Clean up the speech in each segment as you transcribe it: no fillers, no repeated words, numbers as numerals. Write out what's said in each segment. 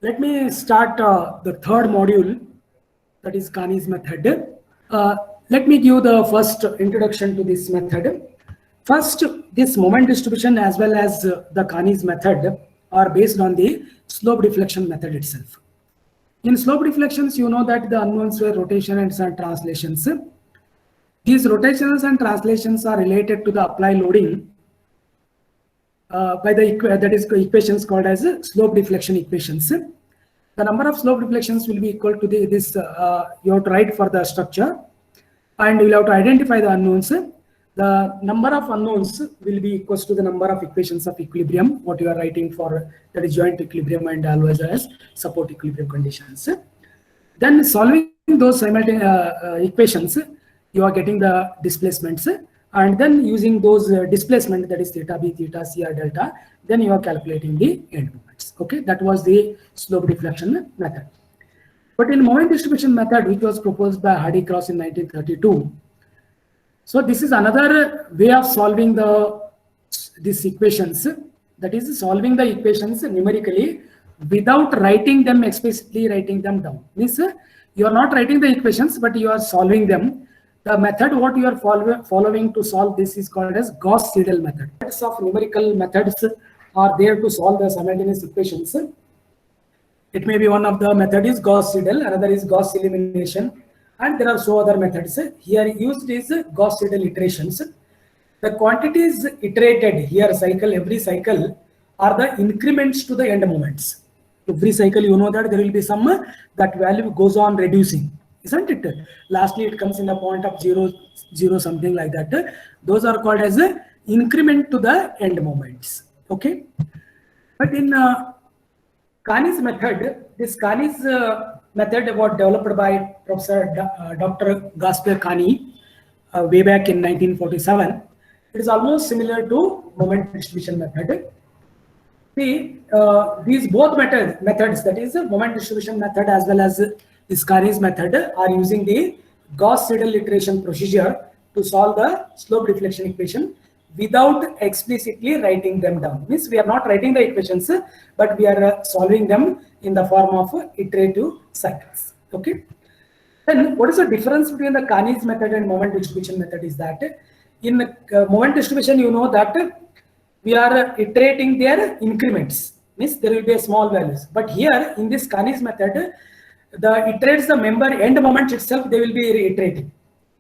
Let me start the third module, that is Kani's method. Let me give the first introduction to this method. First, this moment distribution as well as the Kani's method are based on the slope deflection method itself. In slope deflections, you know that the unknowns were rotation and translations. These rotations and translations are related to the apply loading by the that is equations called as slope deflection equations. The number of slope deflections will be equal to this you have to write for the structure, and you will have to identify the unknowns. The number of unknowns will be equals to the number of equations of equilibrium, what you are writing for, that is joint equilibrium and always as support equilibrium conditions. Then solving those simultaneous equations, you are getting the displacements, and then using those displacement, that is theta b, theta c or delta, then you are calculating the end moments. Okay, that was the slope deflection method. But in moment distribution method, which was proposed by Hardy-Cross in 1932, so this is another way of solving these equations, that is solving the equations numerically without writing them explicitly, writing them down. Means you are not writing the equations, but you are solving them. The method what you are following to solve this is called as Gauss-Seidel method. Types of numerical methods are there to solve the simultaneous equations. It may be one of the method is Gauss-Seidel, another is Gauss elimination, and there are so other methods. Here used is Gauss-Seidel iterations. The quantities iterated here, cycle, every cycle, are the increments to the end moments. Every cycle, you know that there will be some that value goes on reducing, isn't it? Lastly, it comes in the point of 0, 0, something like that. Those are called as a increment to the end moments. Okay, but in Kani's method, this Kani's method was developed by Professor Dr. Gaspar Kani way back in 1947. It is almost similar to moment distribution method. See, these both methods, that is moment distribution method as well as this Kani's method, are using the Gauss-Seidel iteration procedure to solve the slope deflection equation without explicitly writing them down. Means we are not writing the equations, but we are solving them in the form of iterative cycles. Okay. Then what is the difference between the Kani's method and moment distribution method is that in moment distribution, you know that we are iterating their increments. Means there will be a small values. But here in this Kani's method, the iterates the member end moment itself, they will be reiterating.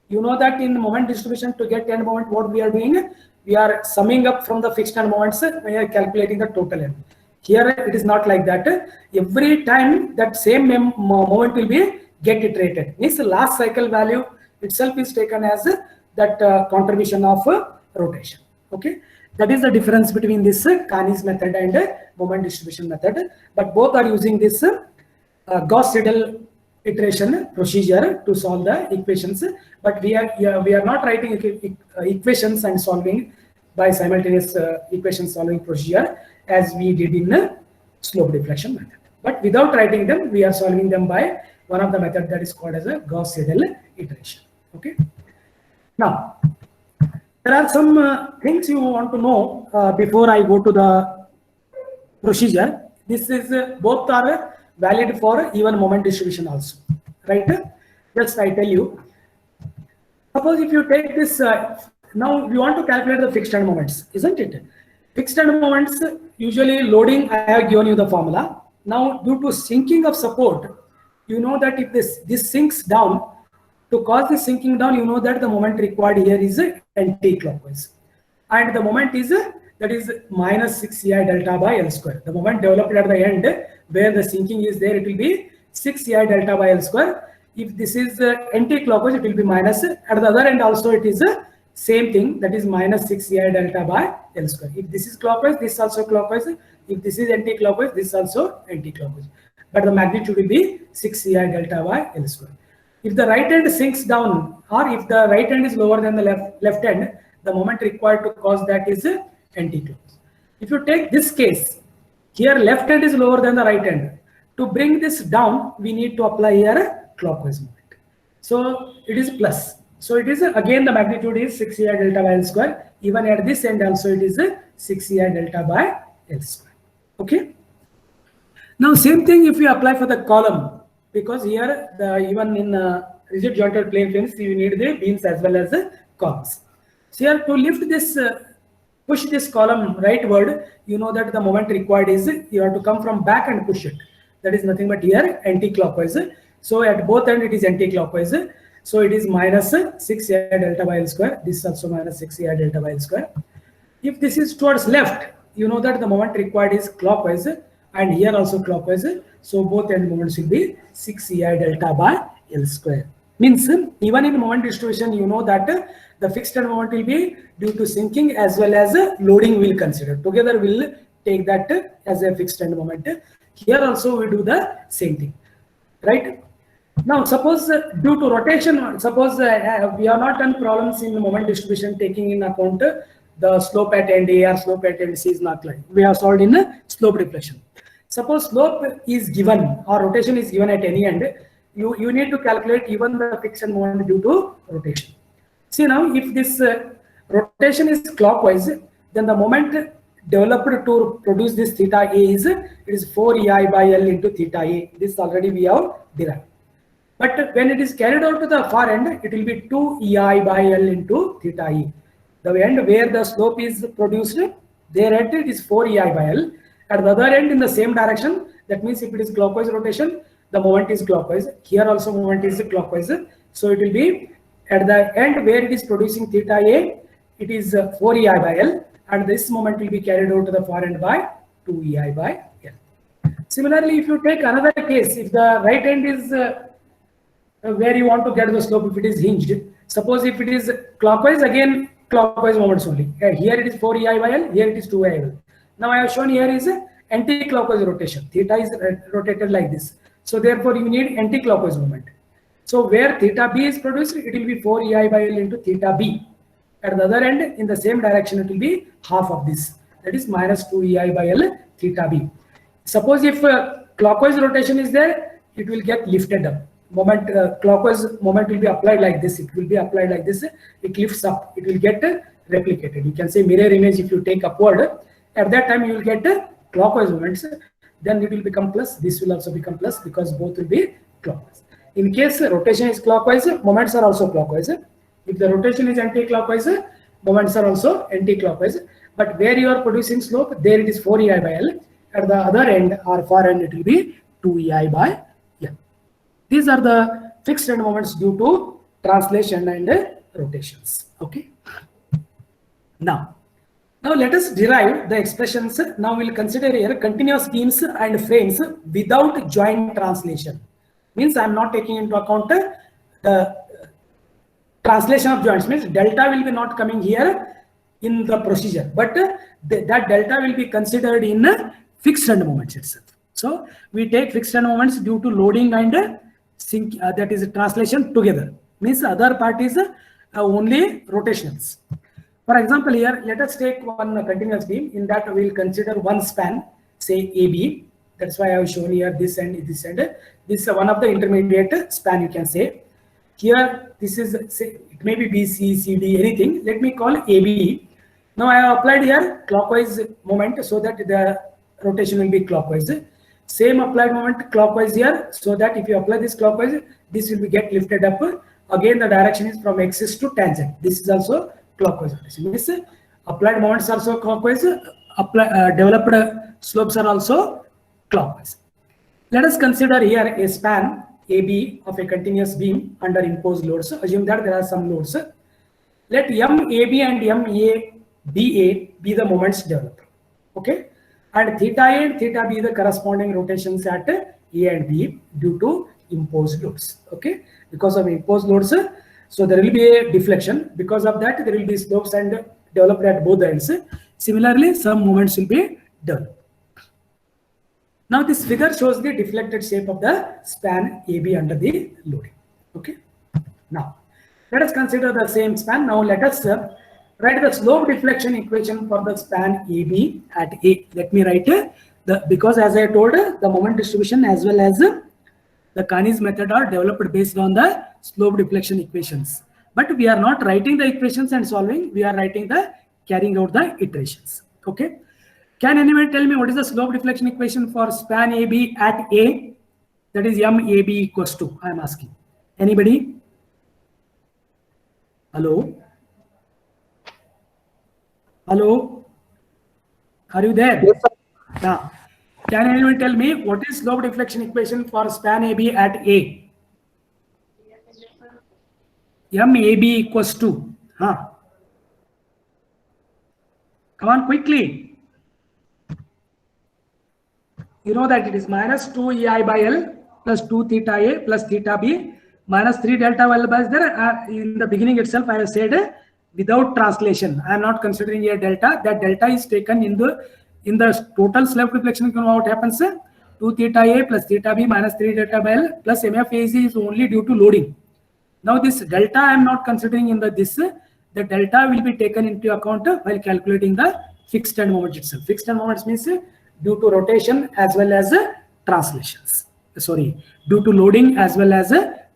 You know that in moment distribution, to get end moment, what we are doing, we are summing up from the fixed end moments, we are calculating the total end. Here it is not like that. Every time that same moment will be get iterated. Means the last cycle value itself is taken as that contribution of rotation. Okay, that is the difference between this Kani's method and moment distribution method. But both are using this Gauss-Seidel iteration procedure to solve the equations, but we are not writing equations and solving by simultaneous equation solving procedure as we did in slope deflection method. But without writing them, we are solving them by one of the method that is called as a Gauss-Seidel iteration. Okay. Now, there are some things you want to know before I go to the procedure. This is both are valid for even moment distribution also, right? Just I tell you, suppose if you take this, now we want to calculate the fixed end moments, isn't it? Fixed end moments, usually loading, I have given you the formula. Now due to sinking of support, you know that if this sinks down, to cause this sinking down, you know that the moment required here is anti-clockwise. And the moment is that is minus 6 EI delta by L square. The moment developed at the end where the sinking is there, it will be 6 EI delta by L square. If this is anti-clockwise, it will be minus. At the other end also it is same thing, that is minus 6 EI delta by L square. If this is clockwise, this is also clockwise. If this is anti-clockwise, this is also anti-clockwise. But the magnitude will be 6 EI delta by L square. If the right end sinks down, or if the right end is lower than the left end, the moment required to cause that is anti-clockwise. If you take this case, here left end is lower than the right end. To bring this down, we need to apply here clockwise moment. So it is plus. So it is again the magnitude is 6 EI delta by L square. Even at this end also it is 6 EI delta by L square. Okay. Now same thing if you apply for the column, because here even in rigid jointed plane frames you need the beams as well as the columns. So here to lift this, push this column rightward, you know that the moment required is you have to come from back and push it. That is nothing but here anti-clockwise. So at both ends it is anti-clockwise. So it is minus 6ai delta by L square. This is also minus 6ai delta by L square. If this is towards left, you know that the moment required is clockwise, and here also clockwise. So both end moments will be 6ei delta by L square. Means even in moment distribution, you know that the fixed end moment will be due to sinking as well as loading will consider. Together we'll take that as a fixed end moment. Here also we do the same thing, right? Now suppose due to rotation, suppose we have not done problems in the moment distribution taking in account the slope at end A or slope at end C is not like. We have solved in slope deflection. Suppose slope is given or rotation is given at any end, you need to calculate even the fixed end moment due to rotation. See now, if this rotation is clockwise, then the moment developed to produce this theta A is, it is 4ei by L into theta A. This already we have derived. But when it is carried out to the far end, it will be 2ei by L into theta E. The end where the slope is produced, there at it is 4ei by L. At the other end in the same direction, that means if it is clockwise rotation, the moment is clockwise. Here also moment is clockwise. So it will be at the end where it is producing theta A, it is 4ei by L, and this moment will be carried out to the far end by 2ei by L. Similarly, if you take another case, if the right end is where you want to get the slope, if it is hinged, suppose if it is clockwise, again clockwise moments only. Here it is 4ei by L, here it is 2ei by L. Now I have shown here is anti-clockwise rotation. Theta is rotated like this. So therefore you need anti-clockwise moment. So where theta B is produced, it will be 4ei by L into theta B. At the other end, in the same direction, it will be half of this. That is minus 2ei by L theta B. Suppose if clockwise rotation is there, it will get lifted up. Moment clockwise moment will be applied like this. It will be applied like this. It lifts up. It will get replicated. You can say mirror image. If you take upward, at that time you will get clockwise moments. Then it will become plus. This will also become plus because both will be clockwise. In case rotation is clockwise, moments are also clockwise. If the rotation is anti-clockwise, moments are also anti-clockwise. But where you are producing slope, there it is 4ei by L. At the other end or far end, it will be 2ei by L. These are the fixed end moments due to translation and rotations. Okay. Now let us derive the expressions. Now we'll consider here continuous beams and frames without joint translation. Means I am not taking into account the translation of joints. Means delta will be not coming here in the procedure, but that delta will be considered in fixed end moments itself. So we take fixed end moments due to loading and sink, that is translation together. Means other part is only rotations. For example, here let us take one continuous beam. In that we will consider one span, say AB. That's why I have shown here this and this and this is one of the intermediate span, you can say. Here this is, say, it may be BC, CD, anything. Let me call AB. Now I have applied here clockwise moment so that the rotation will be clockwise. Same applied moment clockwise here, so that if you apply this clockwise, this will be get lifted up. Again the direction is from axis to tangent. This is also clockwise rotation. Means applied moments are also clockwise, developed slopes are also clockwise. Let us consider here a span AB of a continuous beam under imposed loads. Assume that there are some loads. Let MAB and MABA be the moments developed. Okay. And theta A and theta B the corresponding rotations at A and B due to imposed loads. Okay. Because of imposed loads, so there will be a deflection. Because of that, there will be slopes and developed at both ends. Similarly, some moments will be developed. Now this figure shows the deflected shape of the span AB under the loading. Okay. Now let us consider the same span. Now let us write the slope deflection equation for the span AB at A. Let me write because as I told, the moment distribution as well as the Kani's method are developed based on the slope deflection equations. But we are not writing the equations and solving. We are writing the carrying out the iterations. Okay. Can anyone tell me what is the slope deflection equation for span AB at A? That is MAB equals to, I am asking. Anybody? Hello? Hello? Are you there? Yes, sir. Yeah. Can anyone tell me what is slope deflection equation for span AB at A? MAB equals to, huh? Come on quickly. You know that it is minus 2 EI by L plus 2 theta A plus theta B minus 3 delta L by there. In the beginning itself, I have said without translation. I am not considering a delta. That delta is taken in the total slope deflection. What happens? 2 theta A plus theta B minus 3 delta by L plus MFAC is only due to loading. Now this delta I am not considering in the delta will be taken into account while calculating the fixed end moment itself. Fixed end moments means due to rotation as well as translations. Sorry, due to loading as well as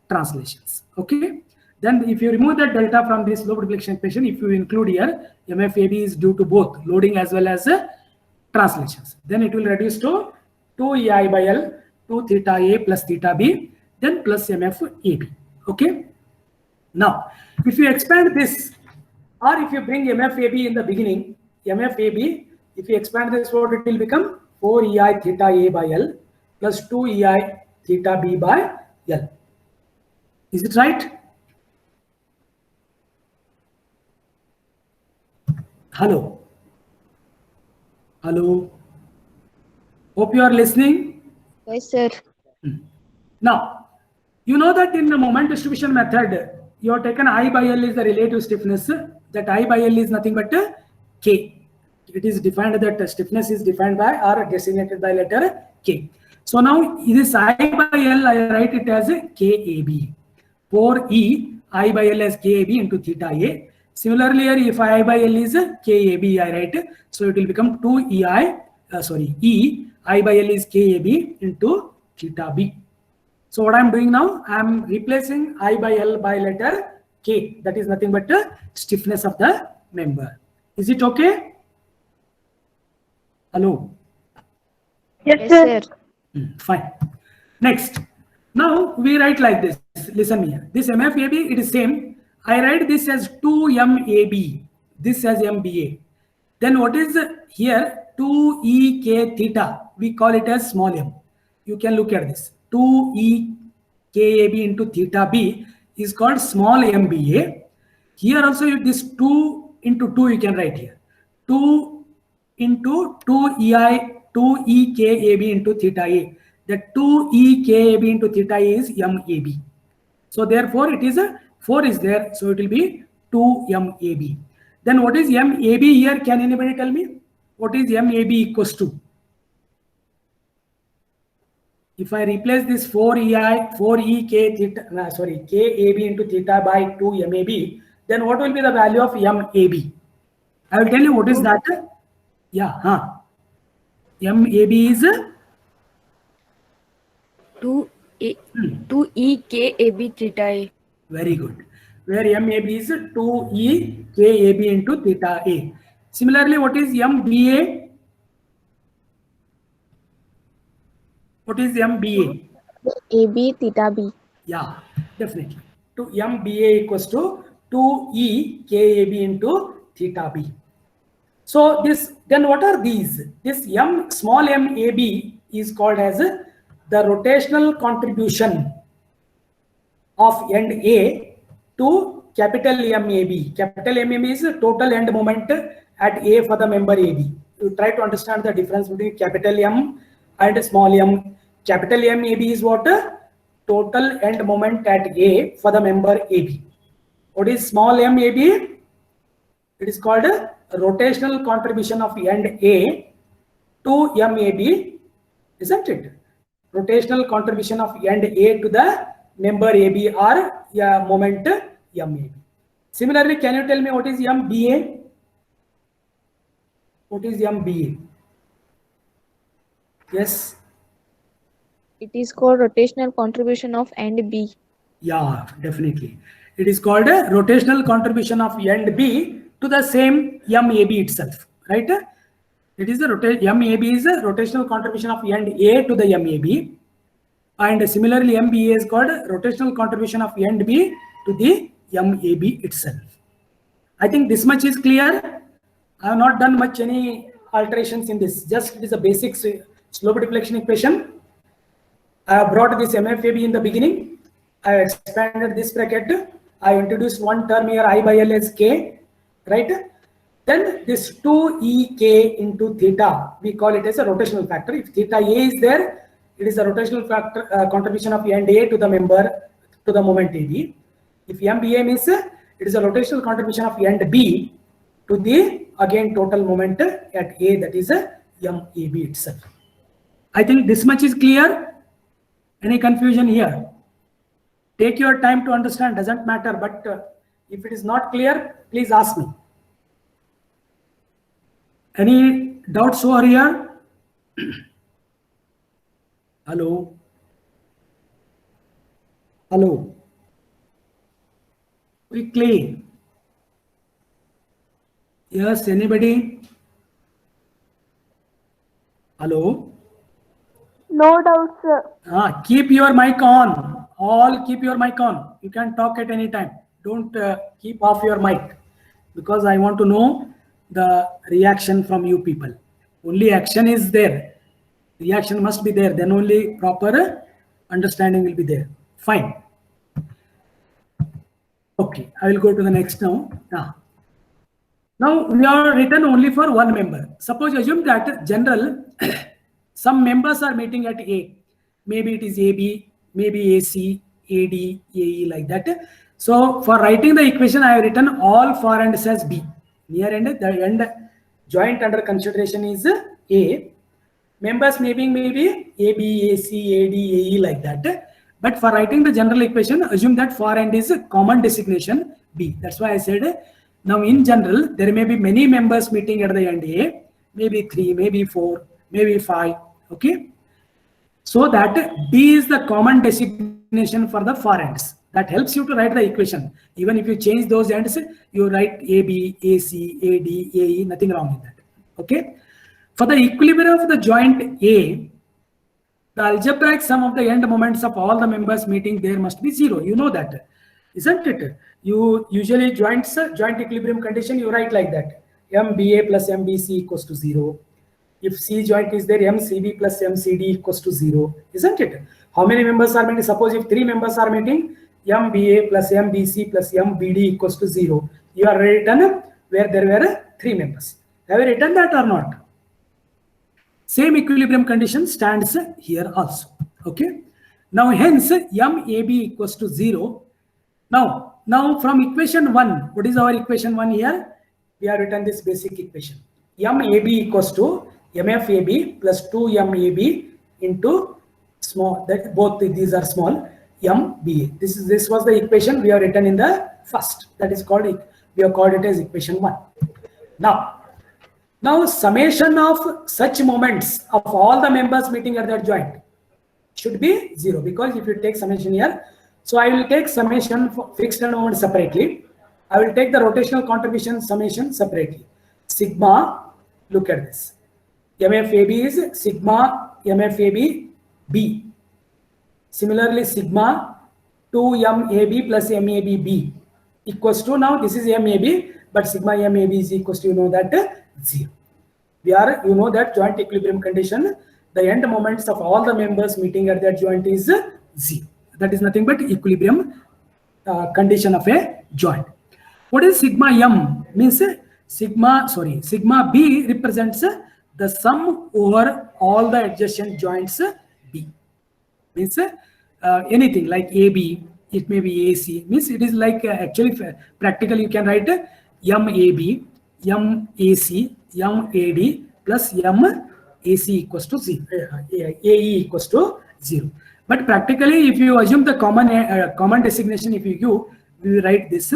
translations. Okay. Then if you remove that delta from this slope deflection equation, if you include here MFAB is due to both loading as well as translations, then it will reduce to 2 EI by L, 2 theta A plus theta B, then plus MFAB. Okay. Now, if you expand this, or if you bring MFAB in the beginning, MFAB, if you expand this, what it will become? 4 EI theta A by L plus 2 EI theta B by L. Is it right? Hello. Hello. Hope you are listening. Yes, sir. Now, you know that in the moment distribution method, you have taken I by L is the relative stiffness. That I by L is nothing but K. It is defined that stiffness is defined by or designated by letter K. So now this I by L, I write it as KAB. 4E I by L as KAB into theta A. Similarly, here if I by L is KAB, I write. So it will become 2 E I by L is KAB into theta B. So what I am doing now, I am replacing I by L by letter K. That is nothing but the stiffness of the member. Is it okay? Hello? Yes, sir. Fine. Next. Now we write like this. Listen here. This MFAB, it is same. I write this as 2MAB. This as MBA. Then what is here? 2EK theta. We call it as small m. You can look at this. 2EKAB into theta B is called small MBA. Here also this 2 into 2 you can write here. 2 into 2EKAB into theta A. The 2EKAB into theta A is MAB. So therefore it is a 4 is there. So it will be 2MAB. Then what is MAB here? Can anybody tell me? What is MAB equals to? If I replace this 4EK theta, KAB into theta by 2 MAB, then what will be the value of MAB? I will tell you what is that. Yeah, MAB is 2EKAB theta A. Very good. Where MAB is 2EKAB into theta A. Similarly, what is MBA? What is MBA? AB theta B. Yeah, definitely. To MBA equals to 2EKAB into theta B. So this, then what are these? This small MAB is called as the rotational contribution of end A to capital MAB. Capital MAB is total end moment at A for the member AB. You try to understand the difference between capital M and small m. Capital MAB is what? Total end moment at A for the member AB. What is small MAB? It is called a rotational contribution of end A to MAB, isn't it? Rotational contribution of end A to the member AB or moment MAB. Similarly, can you tell me what is MBA? What is MBA? Yes. It is called rotational contribution of end B. Yeah, definitely. It is called a rotational contribution of end B to the same MAB itself, right? It is the MAB is the rotational contribution of end A to the MAB, and similarly MBA is called rotational contribution of end B to the MAB itself. I think this much is clear. I have not done much any alterations in this. Just it is a basic slope deflection equation. I have brought this MFAB in the beginning. I have expanded this bracket. I introduced one term here, I by L as K, right? Then this 2ek into theta, we call it as a rotational factor. If theta A is there, it is a rotational factor contribution of end A to the member, to the moment AB. If MBA means it is a rotational contribution of end B to the, again, total moment at A, that is a MAB itself. I think this much is clear. Any confusion here? Take your time to understand, doesn't matter, but if it is not clear, please ask me. Any doubts over here? Hello? Hello? Quickly. Yes, anybody? Hello? No doubt, sir. Keep your mic on. All keep your mic on. You can talk at any time. Don't keep off your mic, because I want to know the reaction from you people. Only action is there. Reaction must be there. Then only proper understanding will be there. Fine. Okay, I will go to the next now. Now we are written only for one member. Suppose assume that general some members are meeting at A. Maybe it is AB, maybe AC, AD, AE, like that. So for writing the equation, I have written all for and as B. Near end, the end joint under consideration is A. Members maybe AB, AC, AD, AE, like that. But for writing the general equation, assume that for and is a common designation B. That's why I said, now in general, there may be many members meeting at the end A, maybe 3, maybe 4, maybe 5, okay? So that B is the common designation for the for ends. That helps you to write the equation. Even if you change those ends, you write AB, AC, AD, AE, nothing wrong in that, okay? For the equilibrium of the joint A, the algebraic sum of the end moments of all the members meeting there must be 0. You know that, isn't it? You usually joint equilibrium condition, you write like that. MBA plus MBC equals to 0. If C joint is there, MCB plus MCD equals to 0, isn't it? How many members are meeting? Suppose if 3 members are meeting, MBA plus MBC plus MBD equals to 0. You are written where there were 3 members. Have you written that or not? Same equilibrium condition stands here also. Okay. Now hence MAB equals to 0. Now from equation 1, what is our equation 1 here? We have written this basic equation. MAB equals to MFAB plus 2MAB into small, that both these are small, MBA. This was the equation we have written in the first. That is called, we have called it as equation 1. Now summation of such moments of all the members meeting at that joint should be 0, because if you take summation here, so I will take summation for fixed end moment separately. I will take the rotational contribution summation separately. Sigma, look at this. MFAB is sigma MFAB B. Similarly, sigma 2MAB plus MAB B equals to, now this is MAB, but sigma MAB is equals to, you know that, 0. We are, you know that joint equilibrium condition, the end moments of all the members meeting at that joint is 0. That is nothing but equilibrium condition of a joint. What is sigma M? Means sigma B represents the sum over all the adjacent joints B. Means anything like AB, it may be AC. Means it is like actually practically you can write MAB, MAC, MAD plus MAC equals to 0, AE equals to 0. But practically, if you assume the common designation, if you give, we will write this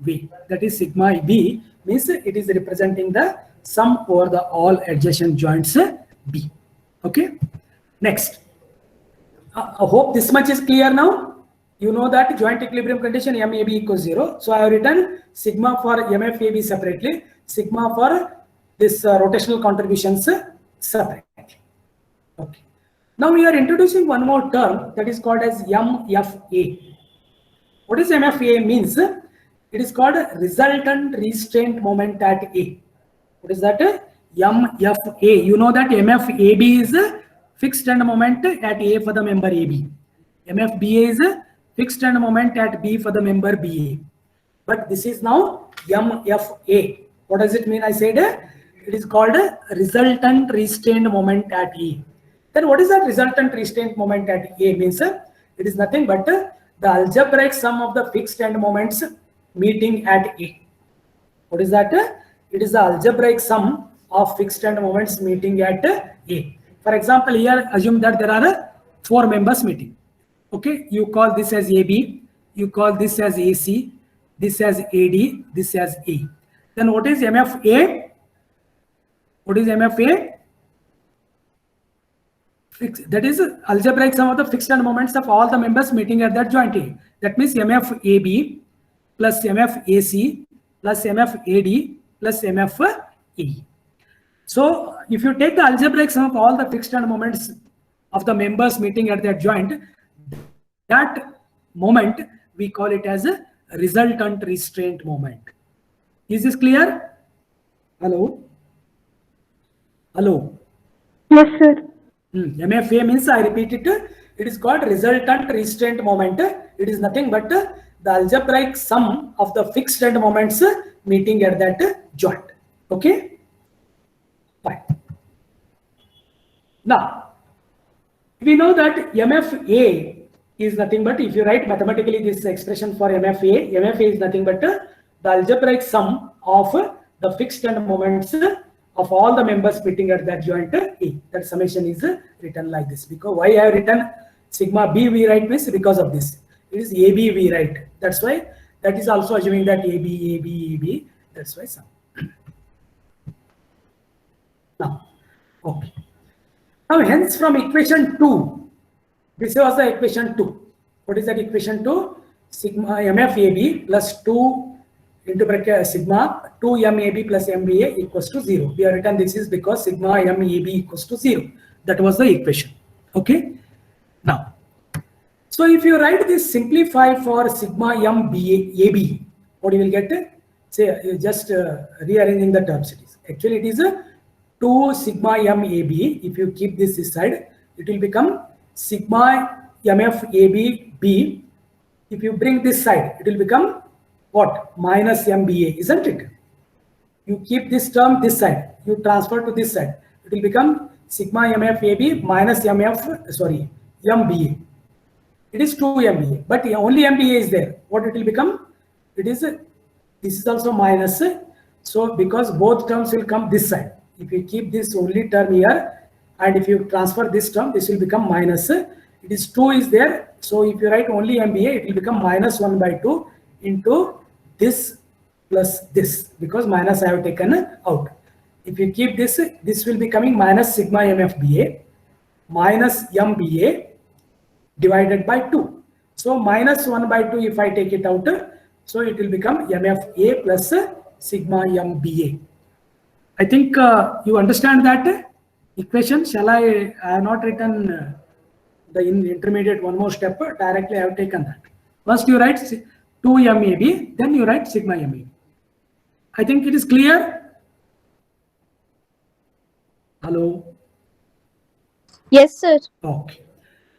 way. That is sigma B, means it is representing the sum over the all adjacent joints B. Okay. Next. I hope this much is clear now. You know that joint equilibrium condition MAB equals 0. So I have written sigma for MFAB separately, sigma for this rotational contributions separately. Okay. Now we are introducing one more term that is called as MFA. What is MFA means? It is called resultant restraint moment at A. What is that? MFA. You know that MFAB is a fixed end moment at A for the member AB. MFBA is a fixed end moment at B for the member BA. But this is now MFA. What does it mean? I said it is called a resultant restraint moment at A. Then what is that resultant restraint moment at A means? It is nothing but the algebraic sum of the fixed end moments meeting at A. What is that? It is the algebraic sum of fixed end moments meeting at A. For example, here assume that there are 4 members meeting. Okay, you call this as AB, you call this as AC, this as AD, this as A. Then what is MFA? What is MFA? That is algebraic sum of the fixed end moments of all the members meeting at that joint A. That means MFAB plus MFAC plus MFAD plus MFAE. So if you take the algebraic sum of all the fixed end moments of the members meeting at that joint, that moment we call it as a resultant restraint moment. Is this clear? Hello? Hello? Yes, sir. MFA means, I repeat it, it is called resultant restraint moment. It is nothing but the algebraic sum of the fixed end moments meeting at that joint. Okay? Fine. Now, we know that MFA is nothing but, if you write mathematically this expression for MFA, MFA is nothing but the algebraic sum of the fixed end moments of all the members meeting at that joint A. That summation is written like this. Because why I have written sigma B we write means because of this. It is AB we write. That's why that is also assuming that AB, AB, AB. That's why sum. Now, okay. Now hence from equation 2, this was the equation 2. What is that equation 2? Sigma MFAB plus 2 into bracket sigma 2 MAB plus MBA equals to 0. We have written this is because sigma MAB equals to 0. That was the equation. Okay. Now, so if you write this simplify for sigma MBA, what you will get? Say just rearranging the terms. It is actually it is a 2 sigma MAB. If you keep this side, it will become sigma MFAB B. If you bring this side, it will become what? Minus MBA, isn't it? You keep this term this side, you transfer to this side, it will become sigma MFAB minus MBA. It is 2 MBA, but only MBA is there. What it will become? It is this is also minus. So because both terms will come this side. If you keep this only term here, and if you transfer this term, this will become minus. It is 2 is there. So if you write only MBA, it will become minus 1 by 2 into this plus this, because minus I have taken out. If you keep this, this will be coming minus sigma MFBA minus MBA divided by 2. So minus 1 by 2 if I take it out, so it will become MFA plus sigma MBA. I think you understand that equation. Shall I have not written the intermediate one more step, directly I have taken that. First you write 2 MAB, then you write sigma MAB. I think it is clear. Hello? Yes, sir. Okay.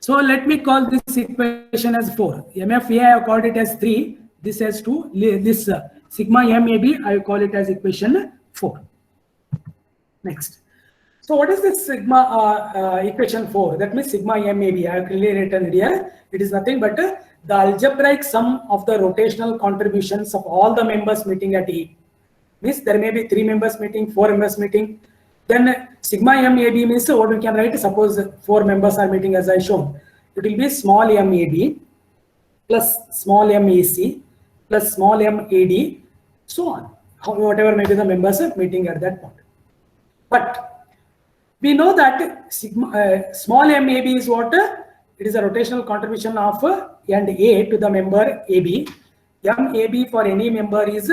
So let me call this equation as 4. MFA I have called it as 3. This as 2. This sigma MAB I call it as equation 4. Next. So what is this sigma equation 4? That means sigma MAB. I have clearly written here. It is nothing but the algebraic sum of the rotational contributions of all the members meeting at E. Means there may be 3 members meeting, 4 members meeting. Then sigma MAB means what we can write. Suppose 4 members are meeting as I shown. It will be small MAB plus small MAC plus small MAD, so on. Whatever may be the members meeting at that point. But we know that sigma, small MAB is what? It is a rotational contribution of and A to the member AB. MAB for any member is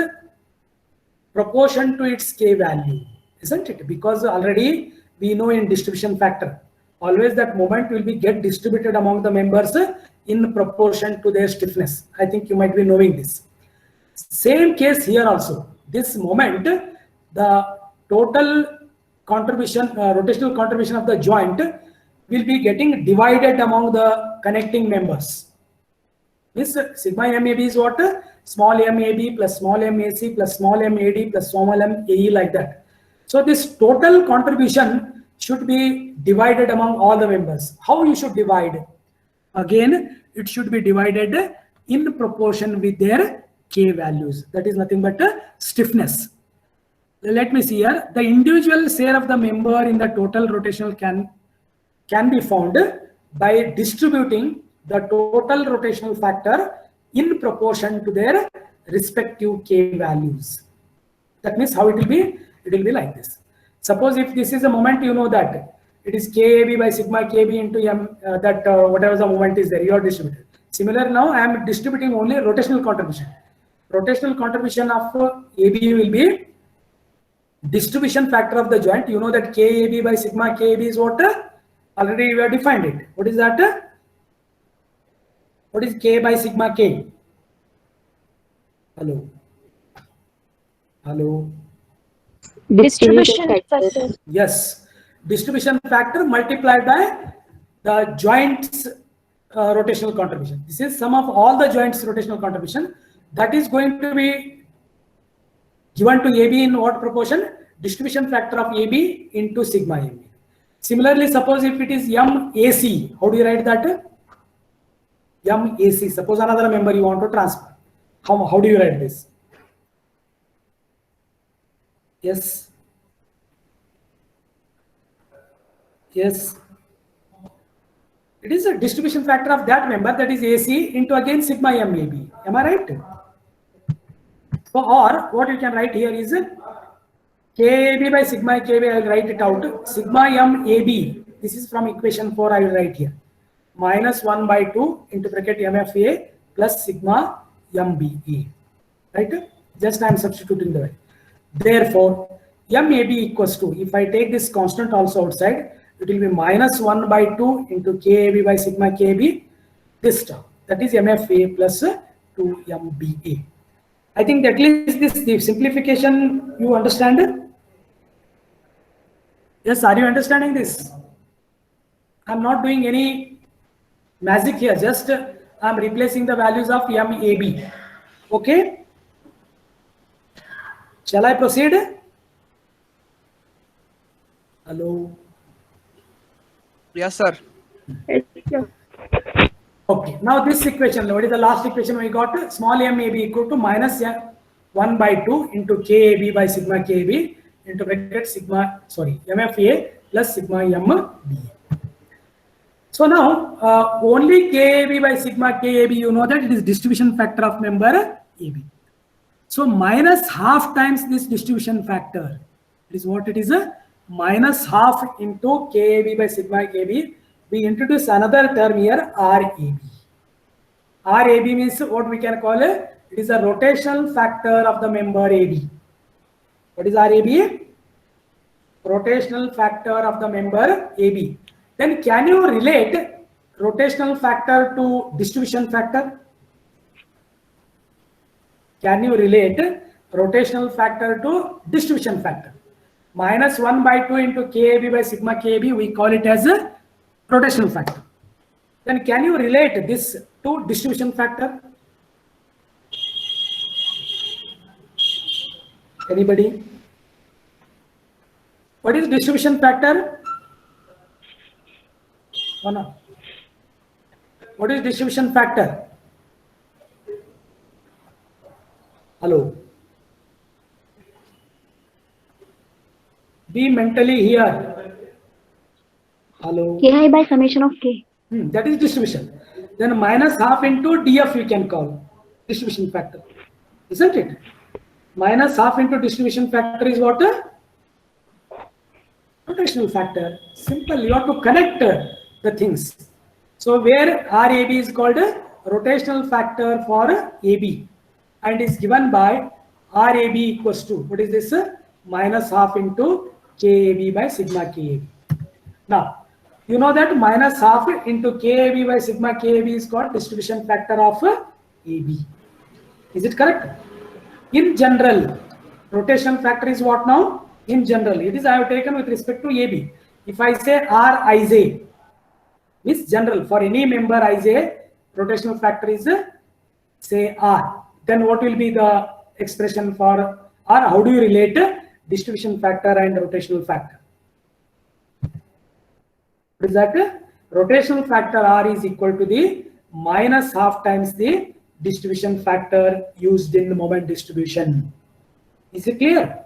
proportion to its K value. isn't it? Because already we know in distribution factor, always that moment will be get distributed among the members in proportion to their stiffness. I think you might be knowing this. Same case here also. This moment, the total contribution, rotational contribution of the joint will be getting divided among the connecting members. This sigma MAB is what? Small MAB plus small MAC plus small MAD plus small MAE, like that. So this total contribution should be divided among all the members. How you should divide? Again, it should be divided in proportion with their K values. That is nothing but stiffness. Let me see here. The individual share of the member in the total rotational can be found by distributing the total rotational factor in proportion to their respective K values. That means how it will be? It will be like this. Suppose if this is a moment, you know that it is KAB by sigma KB into M, whatever the moment is there, you are distributed. Similar, now I am distributing only rotational contribution. Rotational contribution of AB will be distribution factor of the joint. You know that KAB by sigma KB is what? Already we have defined it. What is that? What is K by sigma K? Hello. Hello. Distribution factor. Yes. Distribution factor multiplied by the joint's rotational contribution. This is sum of all the joints rotational contribution. That is going to be given to AB in what proportion? Distribution factor of AB into sigma AB. Similarly, suppose if it is MAC, how do you write that? MAC. Suppose another member you want to transfer. How do you write this? Yes. Yes. It is a distribution factor of that member, that is AC, into again sigma MAB. Am I right? So, or what you can write here is KAB by sigma KB. I will write it out. Sigma MAB. This is from equation 4. I will write here. Minus 1 by 2 into bracket MFA plus sigma MBA. Right? Just I am substituting the value. Therefore, MAB equals to, if I take this constant also outside, it will be minus 1 by 2 into KAB by sigma KB, this term. That is MFA plus 2 MBA. I think at least this the simplification you understand. Yes, are you understanding this? I'm not doing any magic here, just I'm replacing the values of MAB. Okay? Shall I proceed? Hello? Yes, sir. Okay, now this equation, what is the last equation we got? Small MAB equal to minus 1 by 2 into KAB by sigma KB into bracket sigma, MFA plus sigma MBA. So now, only KAB by sigma KAB, you know that it is distribution factor of member AB. So minus half times this distribution factor. It is what it is, minus half into KAB by sigma KB. We introduce another term here, RAB. RAB means what we can call it? It is a rotational factor of the member AB. What is RAB? Rotational factor of the member AB. Then can you relate rotational factor to distribution factor? Can you relate rotational factor to distribution factor? Minus 1 by 2 into KAB by sigma KB, we call it as a rotational factor. Then can you relate this to distribution factor? Anybody? What is distribution factor? Oh, no. What is distribution factor? Hello. Be mentally here. Hello. Ki by summation of K. That is distribution. Then minus half into DF we can call distribution factor. Isn't it? Minus half into distribution factor is what? Rotational factor. Simple. You have to connect the things. So where RAB is called a rotational factor for AB and is given by RAB equals to, what is this? Minus half into KAB by sigma KAB. Now, you know that minus half into KAB by sigma KAB is called distribution factor of AB. Is it correct? In general, rotation factor is what now? In general, it is I have taken with respect to AB. If I say Rij, means general, for any member Ij, rotational factor is say R. Then what will be the expression for R? How do you relate distribution factor and rotational factor? What is that? Rotational factor R is equal to the minus half times the distribution factor used in the moment distribution. Is it clear?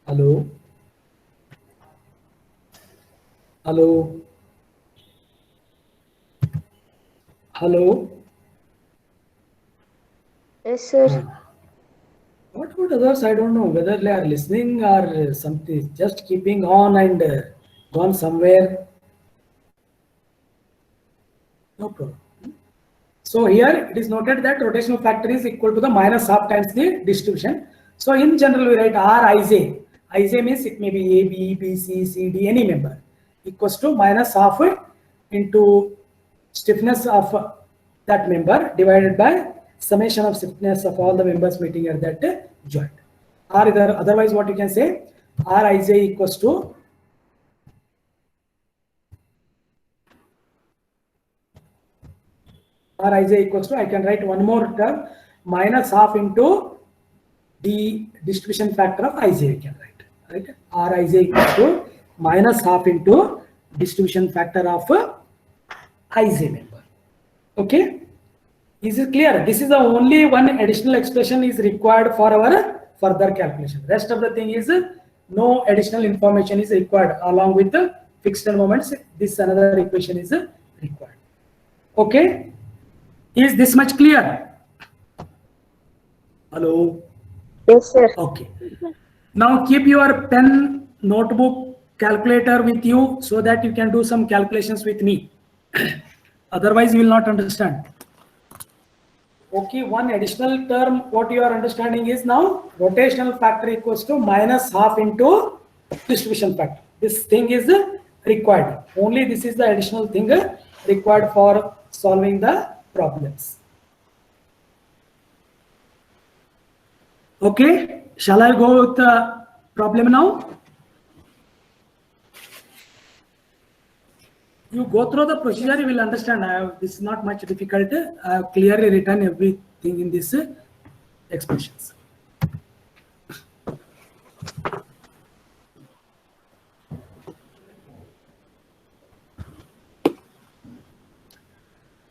Hello? Hello? Hello? Yes, sir. What about others? I don't know whether they are listening or something, just keeping on and gone somewhere. No problem. So here it is noted that rotational factor is equal to the minus half times the distribution. So in general we write Rij. Ij means it may be A, B, B, C, C, D, any member, equals to minus half into stiffness of that member divided by summation of stiffness of all the members meeting at that joint. Or otherwise what you can say, Rij equals to Rij equals to, I can write one more term, minus half into the distribution factor of Ij, I can write, right? Rij equals to minus half into distribution factor of Ij member. Okay? Is it clear? This is the only one additional expression is required for our further calculation. Rest of the thing is no additional information is required along with the fixed moments. This another equation is required. Okay? Is this much clear? Hello? Yes, sir. Okay. Now keep your pen, notebook, calculator with you so that you can do some calculations with me. Otherwise, you will not understand. Okay, one additional term, what you are understanding is now rotational factor equals to minus half into distribution factor. This thing is required. Only this is the additional thing required for solving the problems. Okay, shall I go with the problem now? You go through the procedure, you will understand. This is not much difficult. I have clearly written everything in this expressions.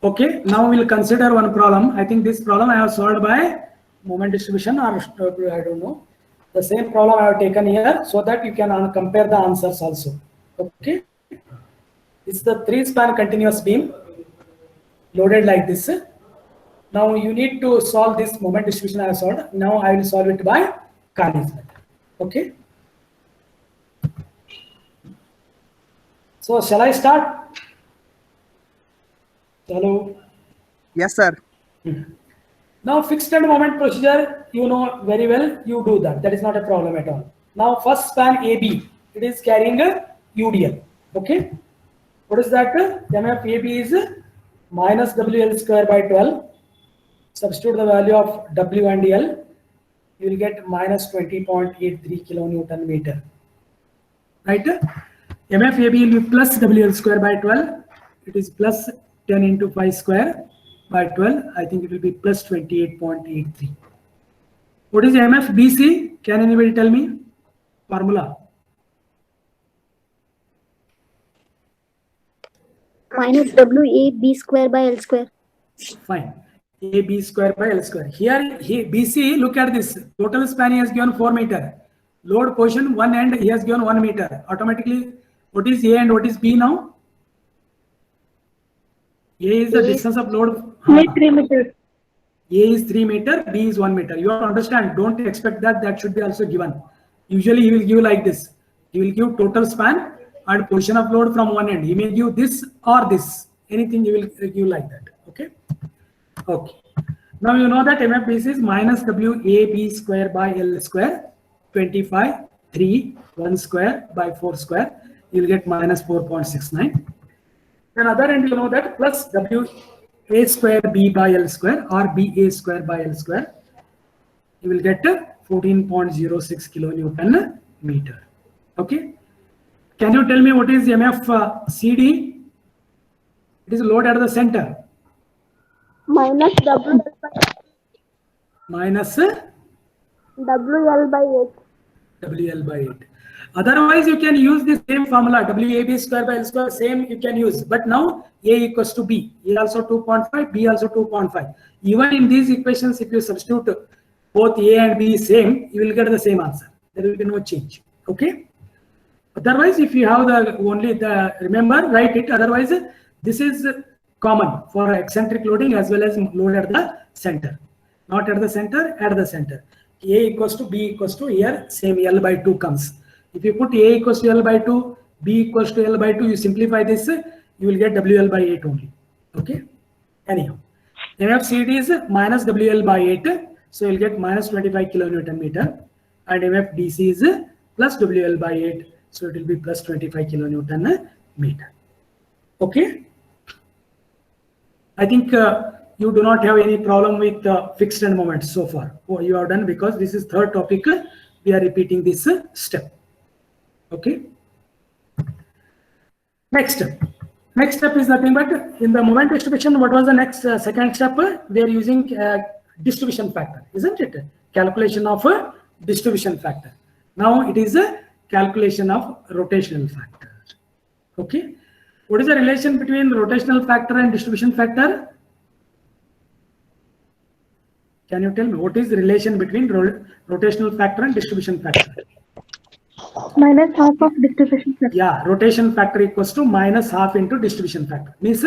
Okay, now we'll consider one problem. I think this problem I have solved by moment distribution, or I don't know. The same problem I have taken here so that you can compare the answers also. Okay. It's the 3-span continuous beam loaded like this. Now you need to solve this moment distribution I have solved. Now I will solve it by Kani's method. Okay. So shall I start? Hello. Yes, sir. Now fixed end moment procedure, you know very well, you do that. That is not a problem at all. Now first span AB, it is carrying a UDL. Okay. What is that? MF AB is minus WL square by 12. Substitute the value of W and L. You will get minus 20.83 kilonewton meter. Right? MF AB will be plus WL square by 12. It is plus 10 into 5 square by 12. I think it will be plus 28.83. What is MF BC? Can anybody tell me? Formula. Minus WAB square by L square. Fine. AB square by L square. Here, BC, look at this. Total span he has given 4 meter. Load position 1 end he has given 1 meter. Automatically, what is A and what is B now? A is the distance of load. 3 meters. A is 3 meter, B is 1 meter. You have to understand. Don't expect that that should be also given. Usually he will give like this. He will give total span and position of load from one end. He may give this or this. Anything he will give like that. Okay. Okay. Now you know that MFBC is minus WAB square by L square 25 3, 1 square by 4 square, you'll get minus 4.69. Then other end, you know that plus W A square B by L square or B A square by L square, you will get 14.06 kilonewton meter. Okay. Can you tell me what is MF CD? It is load at the center. Minus WL by Minus WL by 8. WL by 8. Otherwise, you can use the same formula, WAB square by L square, same you can use. But now A equals to B. A also 2.5, B also 2.5. Even in these equations, if you substitute both A and B same, you will get the same answer. There will be no change. Okay. Otherwise, if you have the only the, remember, write it. Otherwise, this is common for eccentric loading as well as load at the center. Not at the center, at the center. A equals to B equals to, here same L by 2 comes. If you put A equals to L by 2, B equals to L by 2, you simplify this, you will get WL by 8 only. Okay. Anyhow, MFCD is minus WL by 8, so you'll get minus 25 kilonewton meter, and MFDC is plus WL by 8, so it will be plus 25 kilonewton meter. Okay. I think you do not have any problem with fixed end moments so far. Oh, you are done, because this is third topic. We are repeating this step. Okay. Next step is nothing but in the moment distribution. What was the next second step? We are using distribution factor, isn't it? Calculation of a distribution factor. Now it is a calculation of rotational factor. Okay. What is the relation between rotational factor and distribution factor? Can you tell me what is the relation between rotational factor and distribution factor? Minus half of distribution factor. Yeah, rotation factor equals to minus half into distribution factor. Means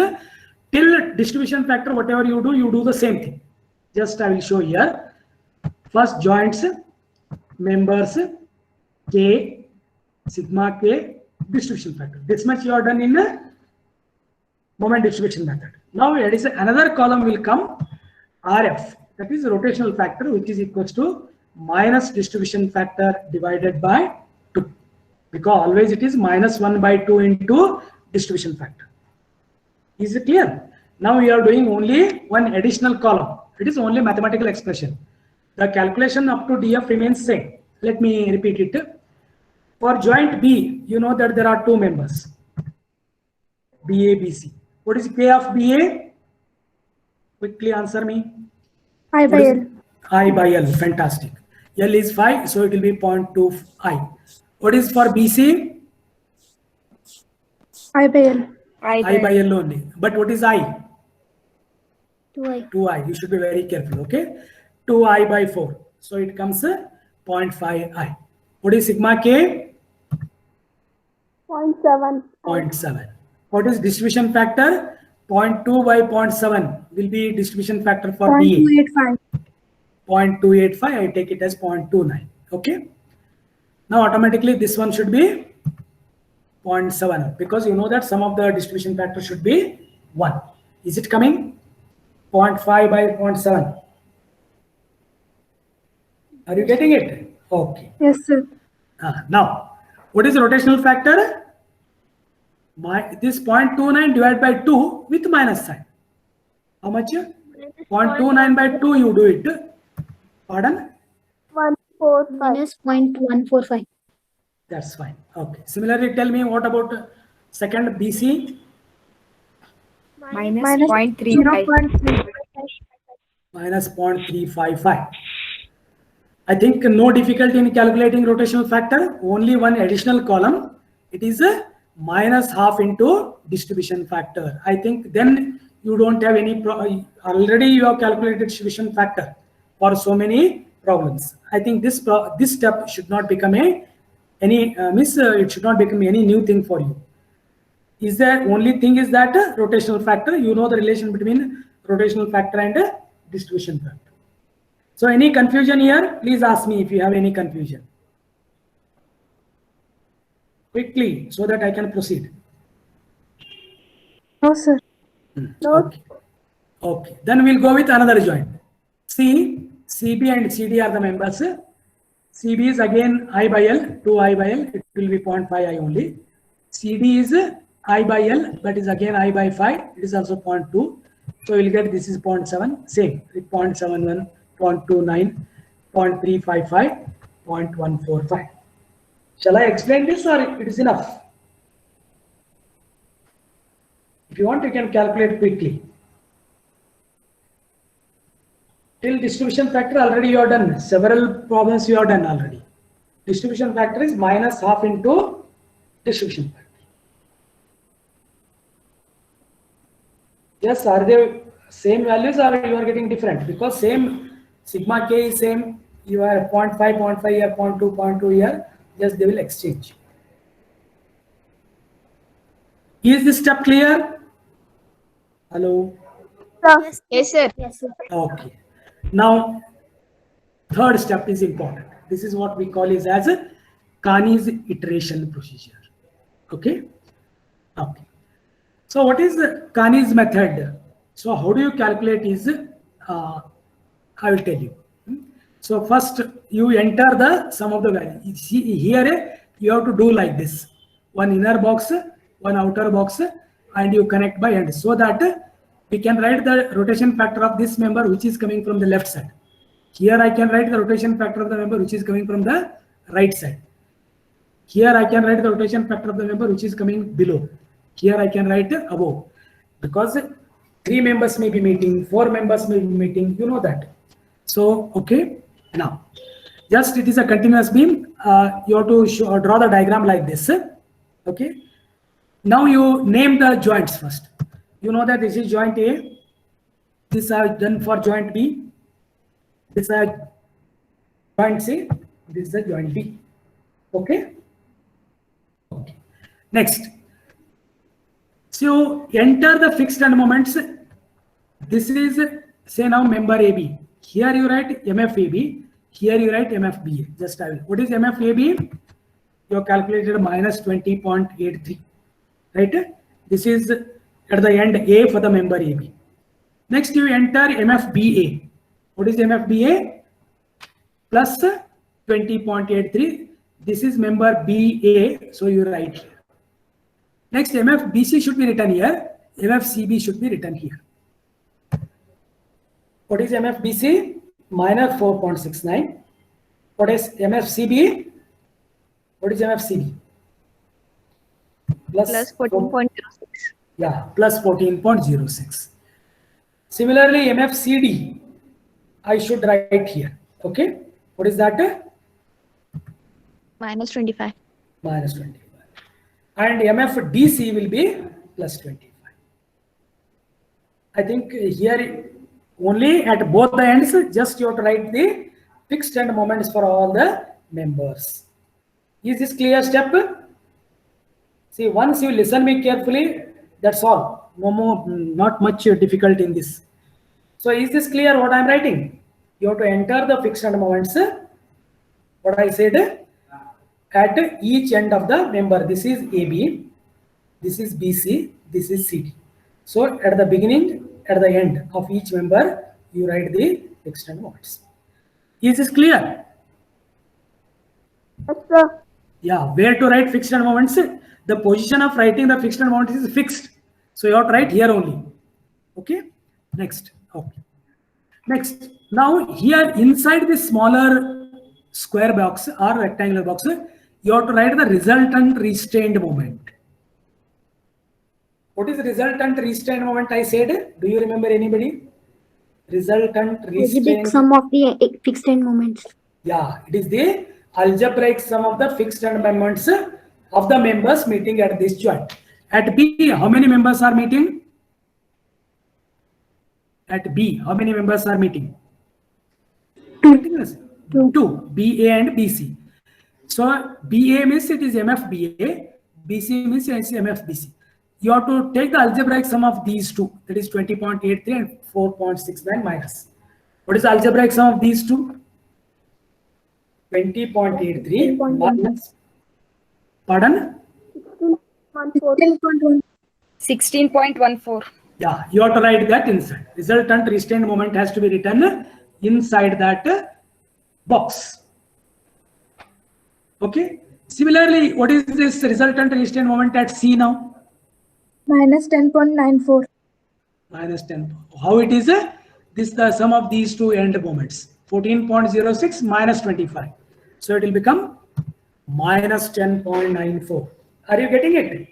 till distribution factor, whatever you do the same thing. Just I will show here. First joints, members, K, sigma K, distribution factor. This much you are done in moment distribution method. Now it is another column will come, RF. That is rotational factor, which is equals to minus distribution factor divided by 2, because always it is minus 1 by 2 into distribution factor. Is it clear? Now we are doing only one additional column. It is only mathematical expression. The calculation up to DF remains same. Let me repeat it. For joint B, you know that there are two members, BA, BC. What is K of BA? Quickly answer me. I by L. I by L, fantastic. L is 5, so it will be 0.2 I. What is for BC? I by L. I by L only. But what is I? 2I. 2I. You should be very careful, okay? 2I by 4. So it comes 0.5 I. What is sigma K? 0.7. 0.7. What is distribution factor? 0.2 by 0.7 will be distribution factor for BA. 0.285. 0.285, I take it as 0.29. Okay. Now automatically this one should be 0.7, because you know that some of the distribution factor should be 1. Is it coming? 0.5 by 0.7. Are you getting it? Okay. Yes, sir. Now, what is the rotational factor? This 0.29 divided by 2 with minus sign. How much? 0.29 by 2 you do it. Pardon? 145. Minus 0.145. That's fine. Okay. Similarly, tell me what about second BC? Minus Minus 0.35. 0.355. Minus 0.355. I think no difficulty in calculating rotational factor. Only one additional column. It is a minus half into distribution factor. I think then you don't have any already you have calculated distribution factor for so many problems. I think this step should not become it should not become any new thing for you. Is the only thing is that rotational factor, you know the relation between rotational factor and distribution factor. So any confusion here, please ask me if you have any confusion. Quickly, so that I can proceed. No, sir. Okay. Okay. Then we'll go with another joint. C, CB and CD are the members. CB is again I by L, 2I by L, it will be 0.5 I only. CD is I by L, but is again I by 5, it is also 0.2. So you will get this is 0.7, same, 0.71, 0.29, 0.355, 0.145. Shall I explain this or it is enough? If you want, you can calculate quickly. Till distribution factor already you are done. Several problems you are done already. Distribution factor is minus half into distribution factor. Yes, are they same values or you are getting different? Because same sigma k is same. You are 0.5, 0.5 here, 0.2, 0.2 here. Yes, they will exchange. Is this step clear? Hello? Yes, sir. Okay. Now, third step is important. This is what we call is as a Kani's iteration procedure. Okay? Okay. So what is Kani's method? So how do you calculate is, I will tell you. So first you enter the sum of the value. See here you have to do like this. One inner box, one outer box, and you connect by end so that we can write the rotation factor of this member which is coming from the left side. Here I can write the rotation factor of the member which is coming from the right side. Here I can write the rotation factor of the member which is coming below. Here I can write above. Because 3 members may be meeting, 4 members may be meeting, you know that. So, okay, now, just it is a continuous beam. You have to draw the diagram like this. Okay. Now you name the joints first. You know that this is joint A. This I have done for joint B. This I have joint C. This is the joint B. Okay. Okay. Next. So enter the fixed end moments. This is say now member AB. Here you write MFAB. Here you write MFBA. Just I will. What is MFAB? You have calculated minus 20.83. Right? This is at the end A for the member AB. Next you enter MFBA. What is MFBA? Plus 20.83. This is member BA. So you write here. Next, MFBC should be written here. MFCB should be written here. What is MFBC? Minus 4.69. What is MFCB? What is MFCB? Plus 14.06. Yeah, plus 14.06. Similarly, MFCD, I should write here. Okay. What is that? Minus 25. Minus 25. And MFDC will be plus 25. I think here only at both the ends, just you have to write the fixed end moments for all the members. Is this clear step? See, once you listen me carefully, that's all. No more, not much difficult in this. So is this clear what I am writing? You have to enter the fixed end moments. What I said? At each end of the member. This is AB, this is BC, this is CD. So at the beginning, at the end of each member, you write the fixed end moments. Is this clear? Yes, sir. Yeah, where to write fixed end moments? The position of writing the fixed end moments is fixed. So you have to write here only. Okay. Next. Okay. Next. Now here inside this smaller square box or rectangular box, you have to write the resultant restrained moment. What is resultant restrained moment I said? Do you remember anybody? Resultant Algebraic restrained. sum of the fixed end moments. Yeah, it is the algebraic sum of the fixed end moments of the members meeting at this joint. At B, how many members are meeting? At B, how many members are meeting? Two. BA and BC. So BA means it is MFBA, BC means it is MFBC. You have to take the algebraic sum of these two, that is 20.83 and 4.69 minus. What is the algebraic sum of these two? 20.83 minus. Pardon? 16.14. Yeah, you have to write that inside. Resultant restrained moment has to be written inside that box. Okay. Similarly, what is this resultant resistance moment at C now? minus 10.94. Minus 10. How it is? This the sum of these two end moments. 14.06 minus 25. So it will become minus 10.94. Are you getting it?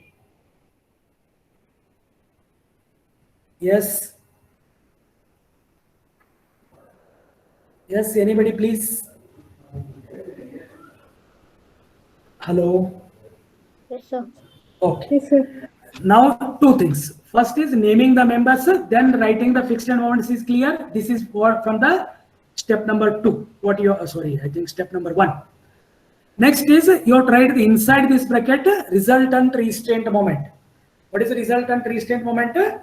Yes. Yes, anybody please? Hello. Yes, sir. Okay. Yes, sir. Now two things. First is naming the members, then writing the fixed end moments is clear. This is for from the step number 2. What you sorry, I think step number 1. Next is you have tried inside this bracket resultant restraint moment. What is the resultant restraint moment? It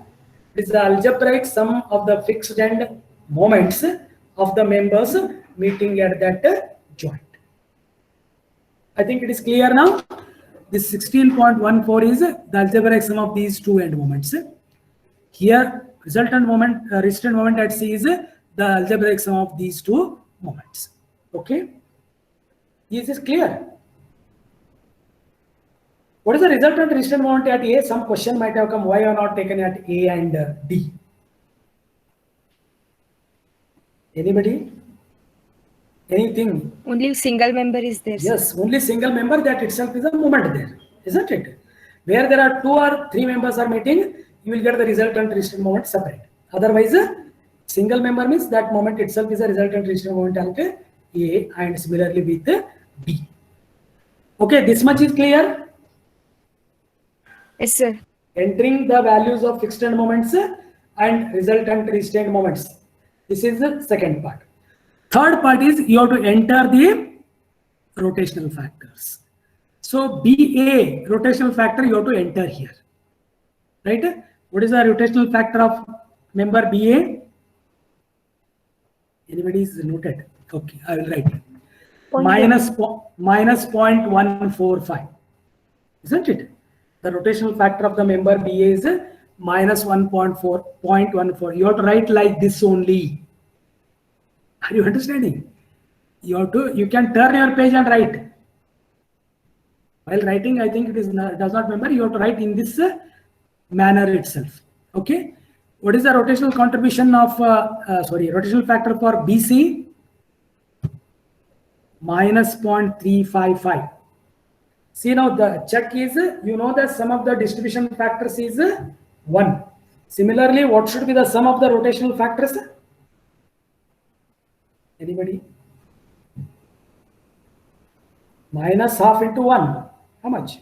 is the algebraic sum of the fixed end moments of the members meeting at that joint. I think it is clear now. This 16.14 is the algebraic sum of these two end moments. Here, resultant moment, restraint moment at C is the algebraic sum of these two moments. Okay. Is this clear? What is the resultant restraint moment at A? Some question might have come, why are not taken at A and D? Anybody? Anything? Only single member is there. Sir. Yes, only single member, that itself is a moment there, isn't it? Where there are 2 or 3 members are meeting, you will get the resultant restraint moment separate. Otherwise, single member means that moment itself is a resultant restraint moment at A, and similarly with B. Okay, this much is clear. Yes, sir. Entering the values of fixed end moments and resultant restraint moments. This is the second part. Third part is you have to enter the rotational factors. So BA rotational factor you have to enter here. Right? What is the rotational factor of member BA? Anybody is noted? Okay, I will write it. Minus 0.145. Isn't it? The rotational factor of the member BA is minus 1.4. You have to write like this only. Are you understanding? You can turn your page and write. While writing, I think it is does not remember. You have to write in this manner itself. Okay. What is the rotational contribution of rotational factor for BC? Minus 0.355. See now the check is, you know the sum of the distribution factors is 1. Similarly, what should be the sum of the rotational factors? Anybody? Minus half into 1. How much?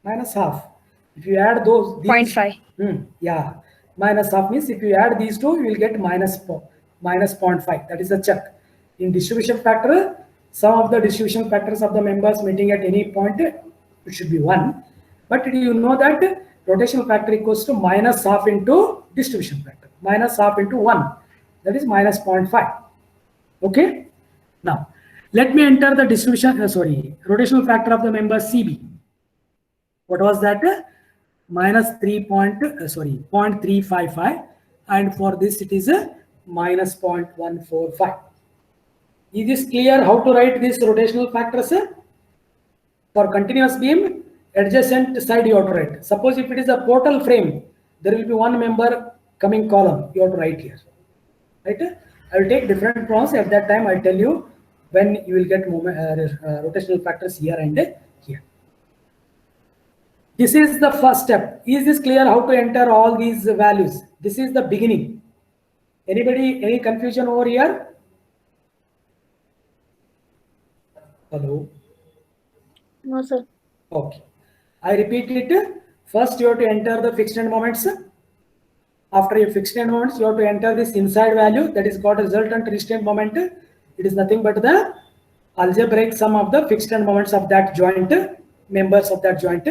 Minus half. If you add those... 0.5. Yeah. Minus half means if you add these two, you will get minus 0.5. That is the check. In distribution factor, sum of the distribution factors of the members meeting at any point, it should be 1. But you know that rotational factor equals to minus half into distribution factor. Minus half into 1. That is minus 0.5. Okay. Now, let me enter the distribution, rotational factor of the member CB. What was that? Minus 0.355, and for this it is a minus 0.145. Is this clear how to write these rotational factors? For continuous beam, adjacent side you have to write. Suppose if it is a portal frame, there will be one member coming column, you have to write here. Right? I will take different pronouns. At that time, I tell you when you will get rotational factors here and here. This is the first step. Is this clear how to enter all these values? This is the beginning. Anybody, any confusion over here? Hello? No, sir. Okay. I repeat it. First, you have to enter the fixed end moments. After your fixed end moments, you have to enter this inside value, that is called resultant restraint moment. It is nothing but the algebraic sum of the fixed end moments of that joint, members of that joint.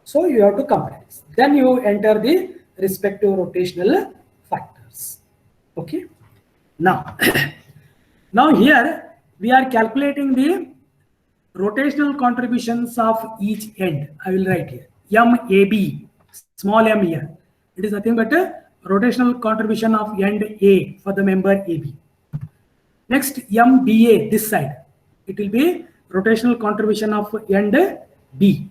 So you have to compare this. Then you enter the respective rotational factors. Okay. Now, now here we are calculating the rotational contributions of each end. I will write here MAB, small m here. It is nothing but a rotational contribution of end A for the member AB. Next, MBA, this side. it will be rotational contribution of end B.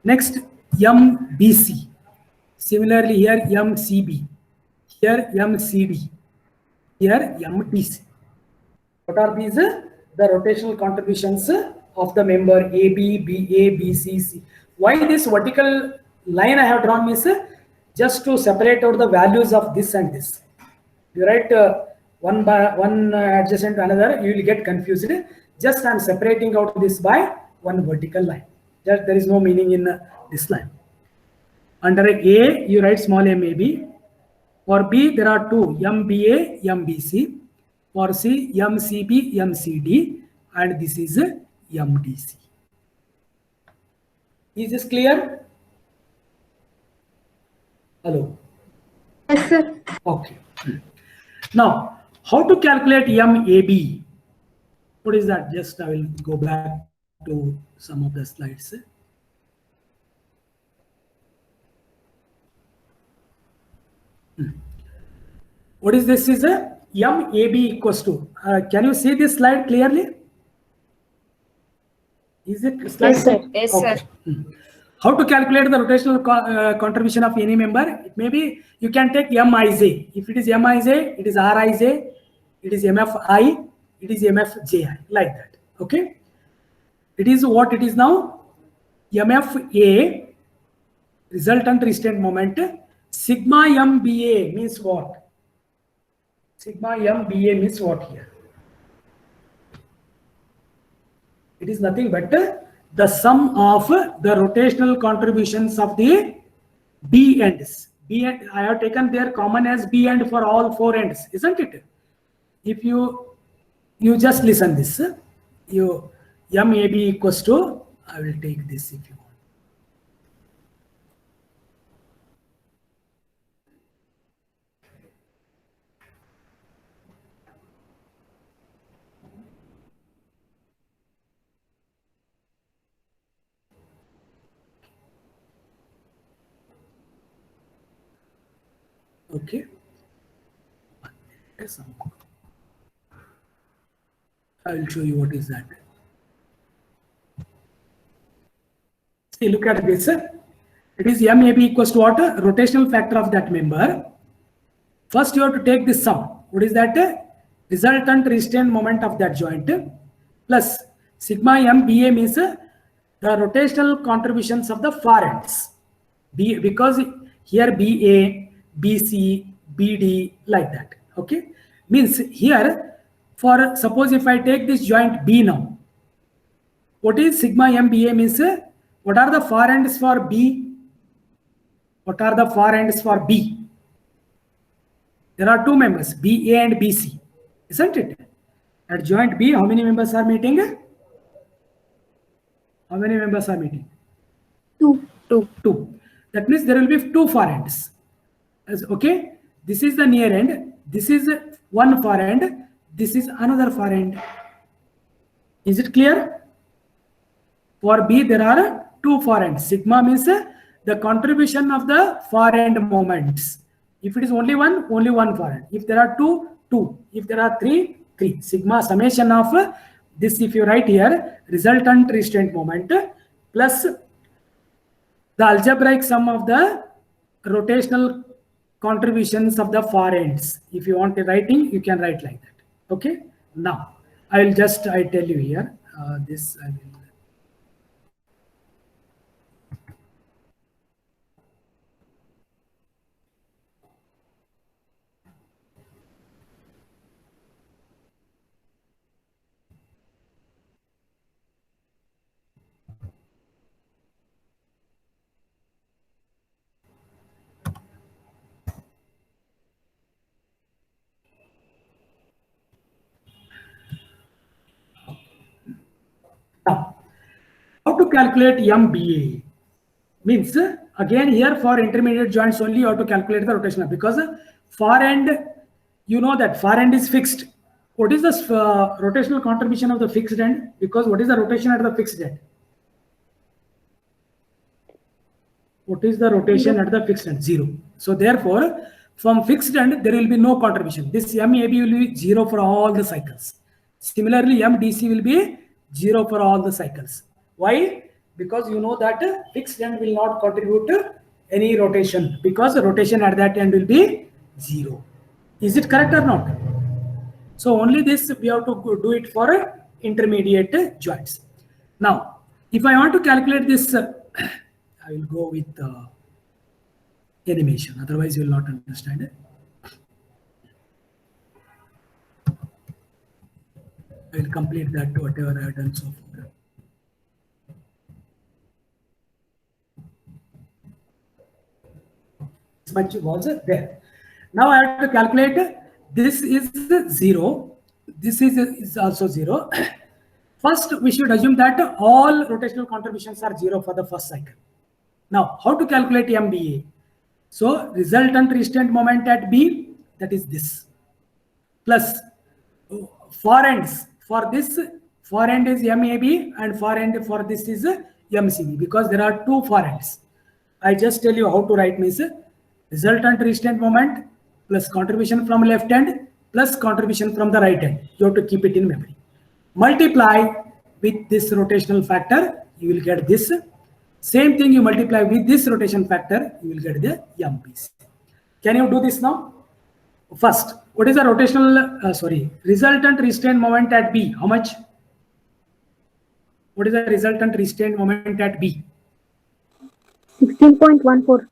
Next, MBC. Similarly, here MCB, here MCD, here MTC. What are these? The rotational contributions of the member AB, BA, BC, C. Why this vertical line I have drawn is just to separate out the values of this and this. You write one by one adjacent to another, you will get confused. Just I am separating out this by one vertical line. Just there is no meaning in this line. Under A, you write small MAB. For B, there are two, MBA, MBC. For C, MCB, MCD, and this is MDC. Is this clear? Hello. Yes, sir. Okay. Now, how to calculate MAB? What is that? Just I will go back to some of the slides. What is this? Is a MAB equals to. Can you see this slide clearly? Is it slide? Yes, sir. Yes, Okay. sir. How to calculate the rotational contribution of any member? Maybe you can take MIJ. If it is MIJ, it is RIJ, it is MFI, it is MFJI, like that. Okay. It is what it is now. MFA, resultant restraint moment. Sigma MBA means what? Sigma MBA means what here? It is nothing but the sum of the rotational contributions of the B ends. B end, I have taken their common as B end for all four ends, isn't it? If you just listen this, you MAB equals to, I will take this if you want. Okay. Yes, I will show you what is that. See, look at this. It is MAB equals to what? Rotational factor of that member. First, you have to take this sum. What is that? Resultant restraint moment of that joint plus sigma MBA means the rotational contributions of the far ends. Because here BA, BC, BD, like that. Okay, means here, for suppose if I take this joint B now, what is sigma MBA means? What are the far ends for B? What are the far ends for B? There are two members, BA and BC, isn't it? At joint B, how many members are meeting? How many members are meeting? Two. Two. That means there will be two far ends. Okay, this is the near end, this is one far end, this is another far end. Is it clear? For B, there are two far ends. Sigma means the contribution of the far end moments. If it is only one far end. If there are two, two. If there are three, three. Sigma summation of this, if you write here, resultant restraint moment plus the algebraic sum of the rotational contributions of the far ends. If you want a writing, you can write like that. Okay. Now, I will just, I tell you here, this I will. Now, how to calculate MBA? Means again here for intermediate joints only you have to calculate the rotational, because far end, you know that far end is fixed. What is the rotational contribution of the fixed end? Because what is the rotation at the fixed end? What is the rotation at the fixed end? Zero. So therefore, from fixed end there will be no contribution. This MAB will be zero for all the cycles. Similarly, MDC will be 0 for all the cycles. Why? Because you know that fixed end will not contribute to any rotation, because the rotation at that end will be 0. Is it correct or not? So only this we have to do it for intermediate joints. Now, if I want to calculate this, I will go with animation. Otherwise, you will not understand it. I will complete that whatever I have done so far. This much was there. Now I have to calculate. This is 0. This is also 0. First, we should assume that all rotational contributions are 0 for the first cycle. Now, how to calculate MBA? So, resultant restraint moment at B, that is this, plus far ends for this, far end is MAB and far end for this is MCB, because there are two far ends. I just tell you how to write means resultant restraint moment plus contribution from left end plus contribution from the right end. You have to keep it in memory. Multiply with this rotational factor, you will get this. Same thing you multiply with this rotation factor, you will get the MBC. Can you do this now? First, what is the rotational, resultant restraint moment at B? How much? What is the resultant restraint moment at B? 16.14.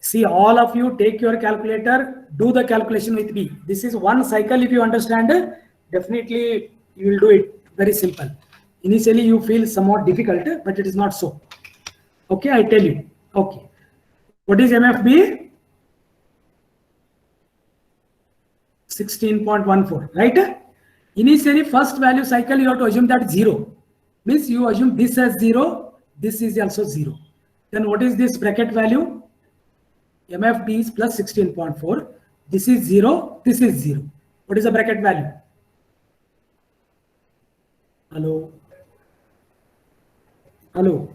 See, all of you take your calculator, do the calculation with me. This is one cycle. If you understand, definitely you will do it very simple. Initially, you feel somewhat difficult, but it is not so. Okay, I tell you. Okay. What is MFB? 16.14, right? Initially, first value cycle, you have to assume that 0. Means you assume this as 0, this is also 0. Then what is this bracket value? MFB is plus 16.4. This is 0, this is 0. What is the bracket value? Hello? Hello?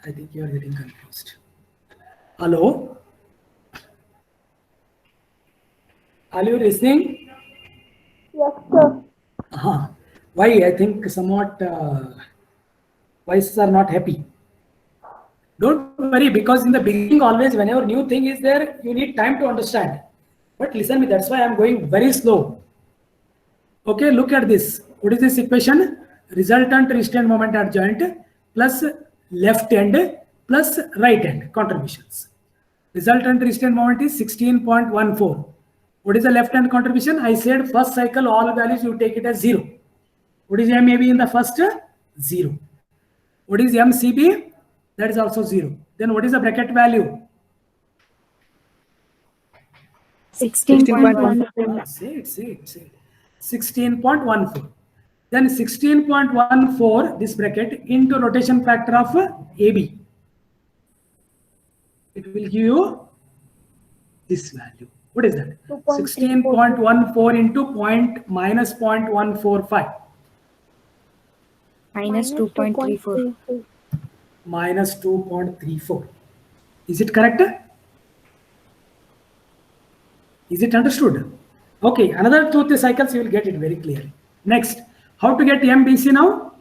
I think you are getting confused. Hello? Are you listening? Yes, sir. Why? I think somewhat voices are not happy. Don't worry, because in the beginning, always, whenever new thing is there, you need time to understand. But listen me, that's why I'm going very slow. Okay, look at this. What is this equation? Resultant restraint moment at joint plus left end plus right end contributions. Resultant restraint moment is 16.14. What is the left hand contribution? I said first cycle, all values you take it as 0. What is MAB in the first? 0. What is MCB? That is also 0. Then what is the bracket value? 16.14. Say it. 16.14. Then 16.14, this bracket, into rotation factor of AB. It will give you this value. What is that? 16.14 into minus 0.145. Minus 2.34. Minus 2.34. Is it correct? Is it understood? Okay, another 2 cycles you will get it very clearly. Next, how to get MBC now?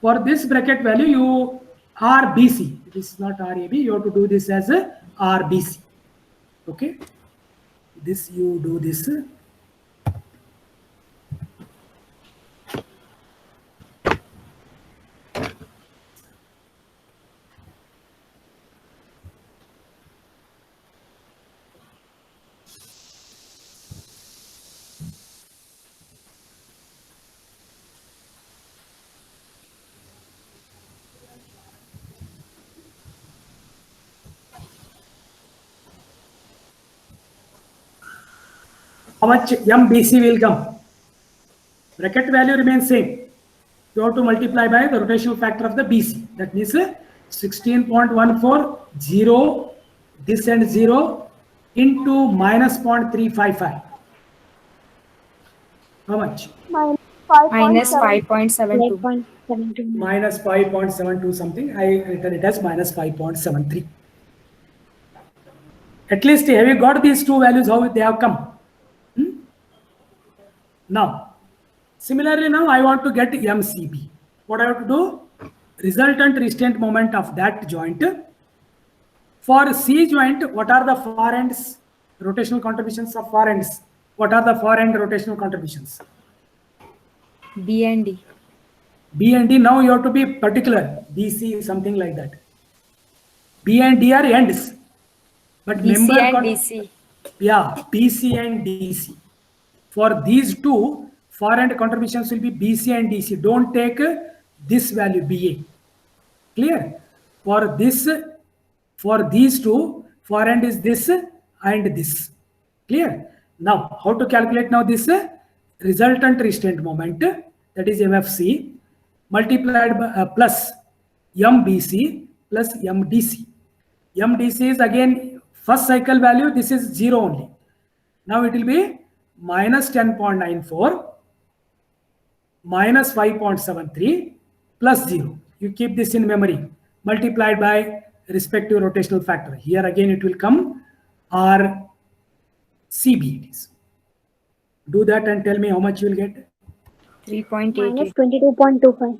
For this bracket value, you RBC. It is not RAB. You have to do this as a RBC. Okay. This you do this. How much MBC will come? Bracket value remains same. You have to multiply by the rotational factor of the BC. That means 16.14, 0, this and 0 into minus 0.355. How much? Minus 5.72. Minus 5.72 something. I written it as minus 5.73. At least have you got these two values, how they have come? Now, similarly, now I want to get MCB. What I have to do? Resultant restraint moment of that joint. For C joint, what are the far ends? Rotational contributions of far ends. What are the far end rotational contributions? B and D. B and D, now you have to be particular. BC, something like that. B and D are ends. But BC member and DC. Yeah, BC and DC. For these two, far end contributions will be BC and DC. Don't take this value BA. Clear? For this, for these two, far end is this and this. Clear? Now, how to calculate now this resultant restraint moment, that is MFC, multiplied by plus MBC plus MDC. MDC is again first cycle value, this is 0 only. Now it will be minus 10.94 minus 5.73 plus 0. You keep this in memory, multiplied by respective rotational factor. Here again it will come RCB it is. Do that and tell me how much you will get. 3.88. Minus 22.25.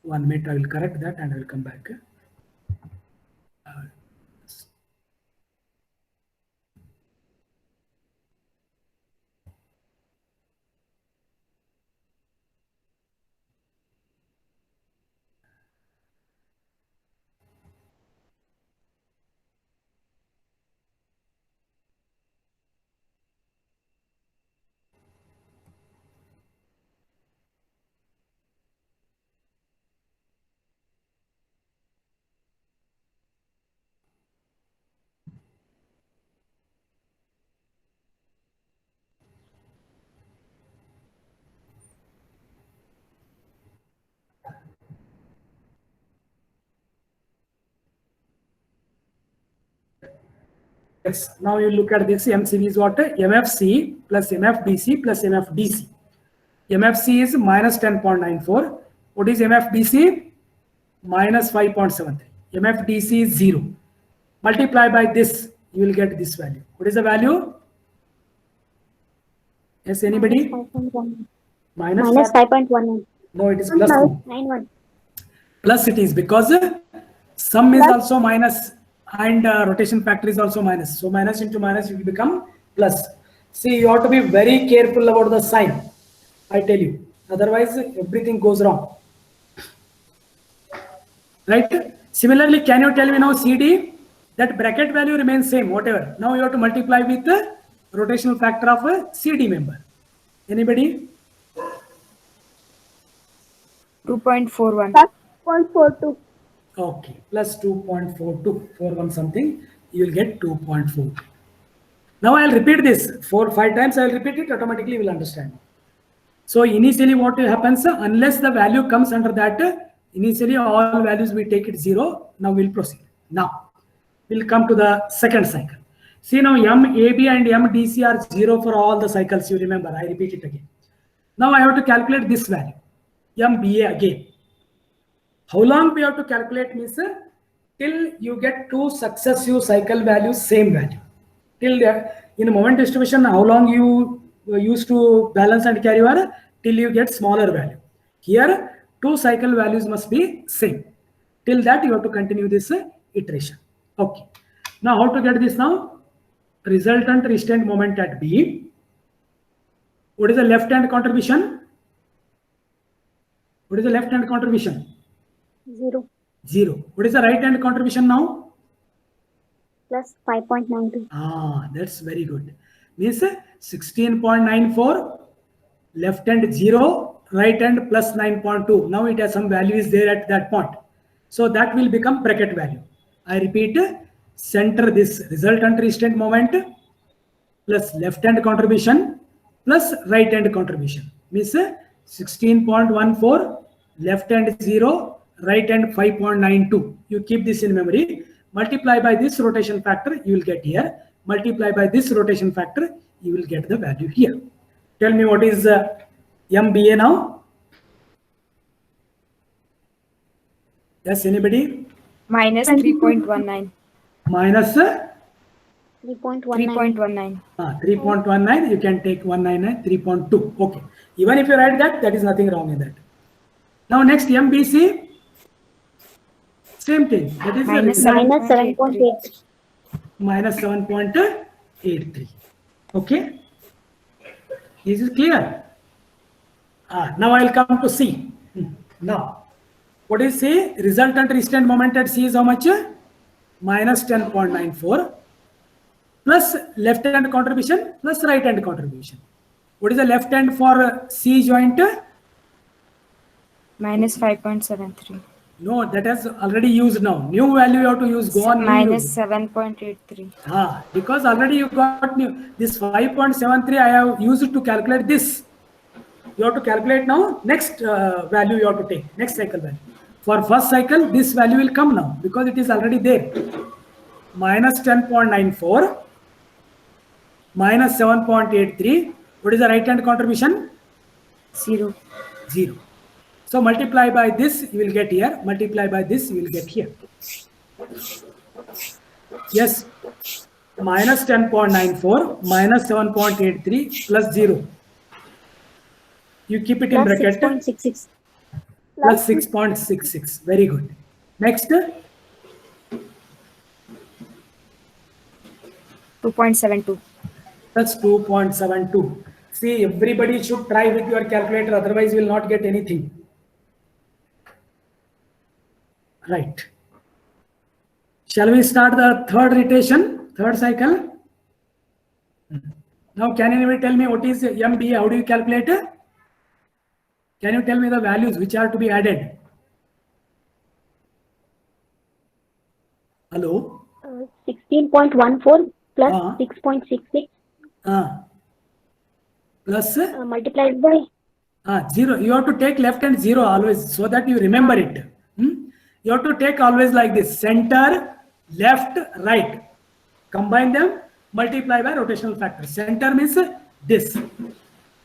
1 minute, I will correct that and I will come back. Yes, now you look at this MCB is what? MFC plus MFBC plus MFDC. MFC is minus 10.94. What is MFBC? Minus 5.73. MFDC is 0. Multiply by this, you will get this value. What is the value? Yes, anybody? 5.1. Minus Minus 5.19. No, it is plus 2. 91. Plus it is because sum is also minus and rotation factor is also minus. So minus into minus it will become plus. See, you have to be very careful about the sign. I tell you. Otherwise, everything goes wrong. Right? Similarly, can you tell me now CD? That bracket value remains same, whatever. Now you have to multiply with the rotational factor of a CD member. Anybody? 2.41. 0.42. Okay, plus 2.42, 41 something, you will get 2.4. Now I'll repeat this 4-5 times. I'll repeat it, automatically you will understand. So initially what happens, unless the value comes under that, initially all values we take it 0. Now we'll proceed. Now we'll come to the second cycle. See now MAB and MDC are 0 for all the cycles, you remember. I repeat it again. Now I have to calculate this value, MBA again. How long we have to calculate means till you get two successive cycle values, same value. Till there, in moment distribution, how long you used to balance and carry over till you get smaller value. Here, two cycle values must be same. Till that, you have to continue this iteration. Okay. Now, how to get this now? Resultant restraint moment at B. What is the left hand contribution? What is the left hand contribution? 0. 0. What is the right hand contribution now? Plus 5.92. Ah, that's very good. Means 16.94, left hand 0, right hand plus 9.2. Now it has some value is there at that point. So that will become bracket value. I repeat, center this resultant restraint moment plus left hand contribution plus right hand contribution. Means 16.14, left hand 0, right hand 5.92. You keep this in memory. Multiply by this rotation factor, you will get here. Multiply by this rotation factor, you will get the value here. Tell me what is MBA now? Yes, anybody? Minus 3.19. Minus 3.19. 3.19. 3.19. You can take 199, 3.2. Okay. Even if you write that, that is nothing wrong in that. Now next MBC, same thing. That is Minus the result Minus 7.8. minus 7.83. Okay, this is clear. Now I'll come to C. Now, what is C? Resultant resistant moment at C is how much? Minus 10.94 plus left hand contribution plus right hand contribution. What is the left hand for C joint? minus 5.73. No, that has already used now. New value you have to use. Go on. new Minus use. 7.83. Because already you got new. This 5.73 I have used to calculate this. You have to calculate now. Next value you have to take. Next cycle value. For first cycle, this value will come now because it is already there. Minus 10.94 minus 7.83. What is the right hand contribution? 0. 0. So multiply by this, you will get here. Multiply by this, you will get here. Yes. Minus 10.94 minus 7.83 plus 0. You keep it in Plus bracket. 6.66. Plus 6.66. Very good. Next. 2.72. That's 2.72. See, everybody should try with your calculator, otherwise you will not get anything. Right. Shall we start the third rotation, third cycle? Now, can anybody tell me what is MBA? How do you calculate it? Can you tell me the values which are to be added? Hello? 16.14 plus Ah. 6.66 Plus multiplied by 0. You have to take left and 0 always so that you remember it. You have to take always like this: center, left, right. Combine them, multiply by rotational factor. Center means this.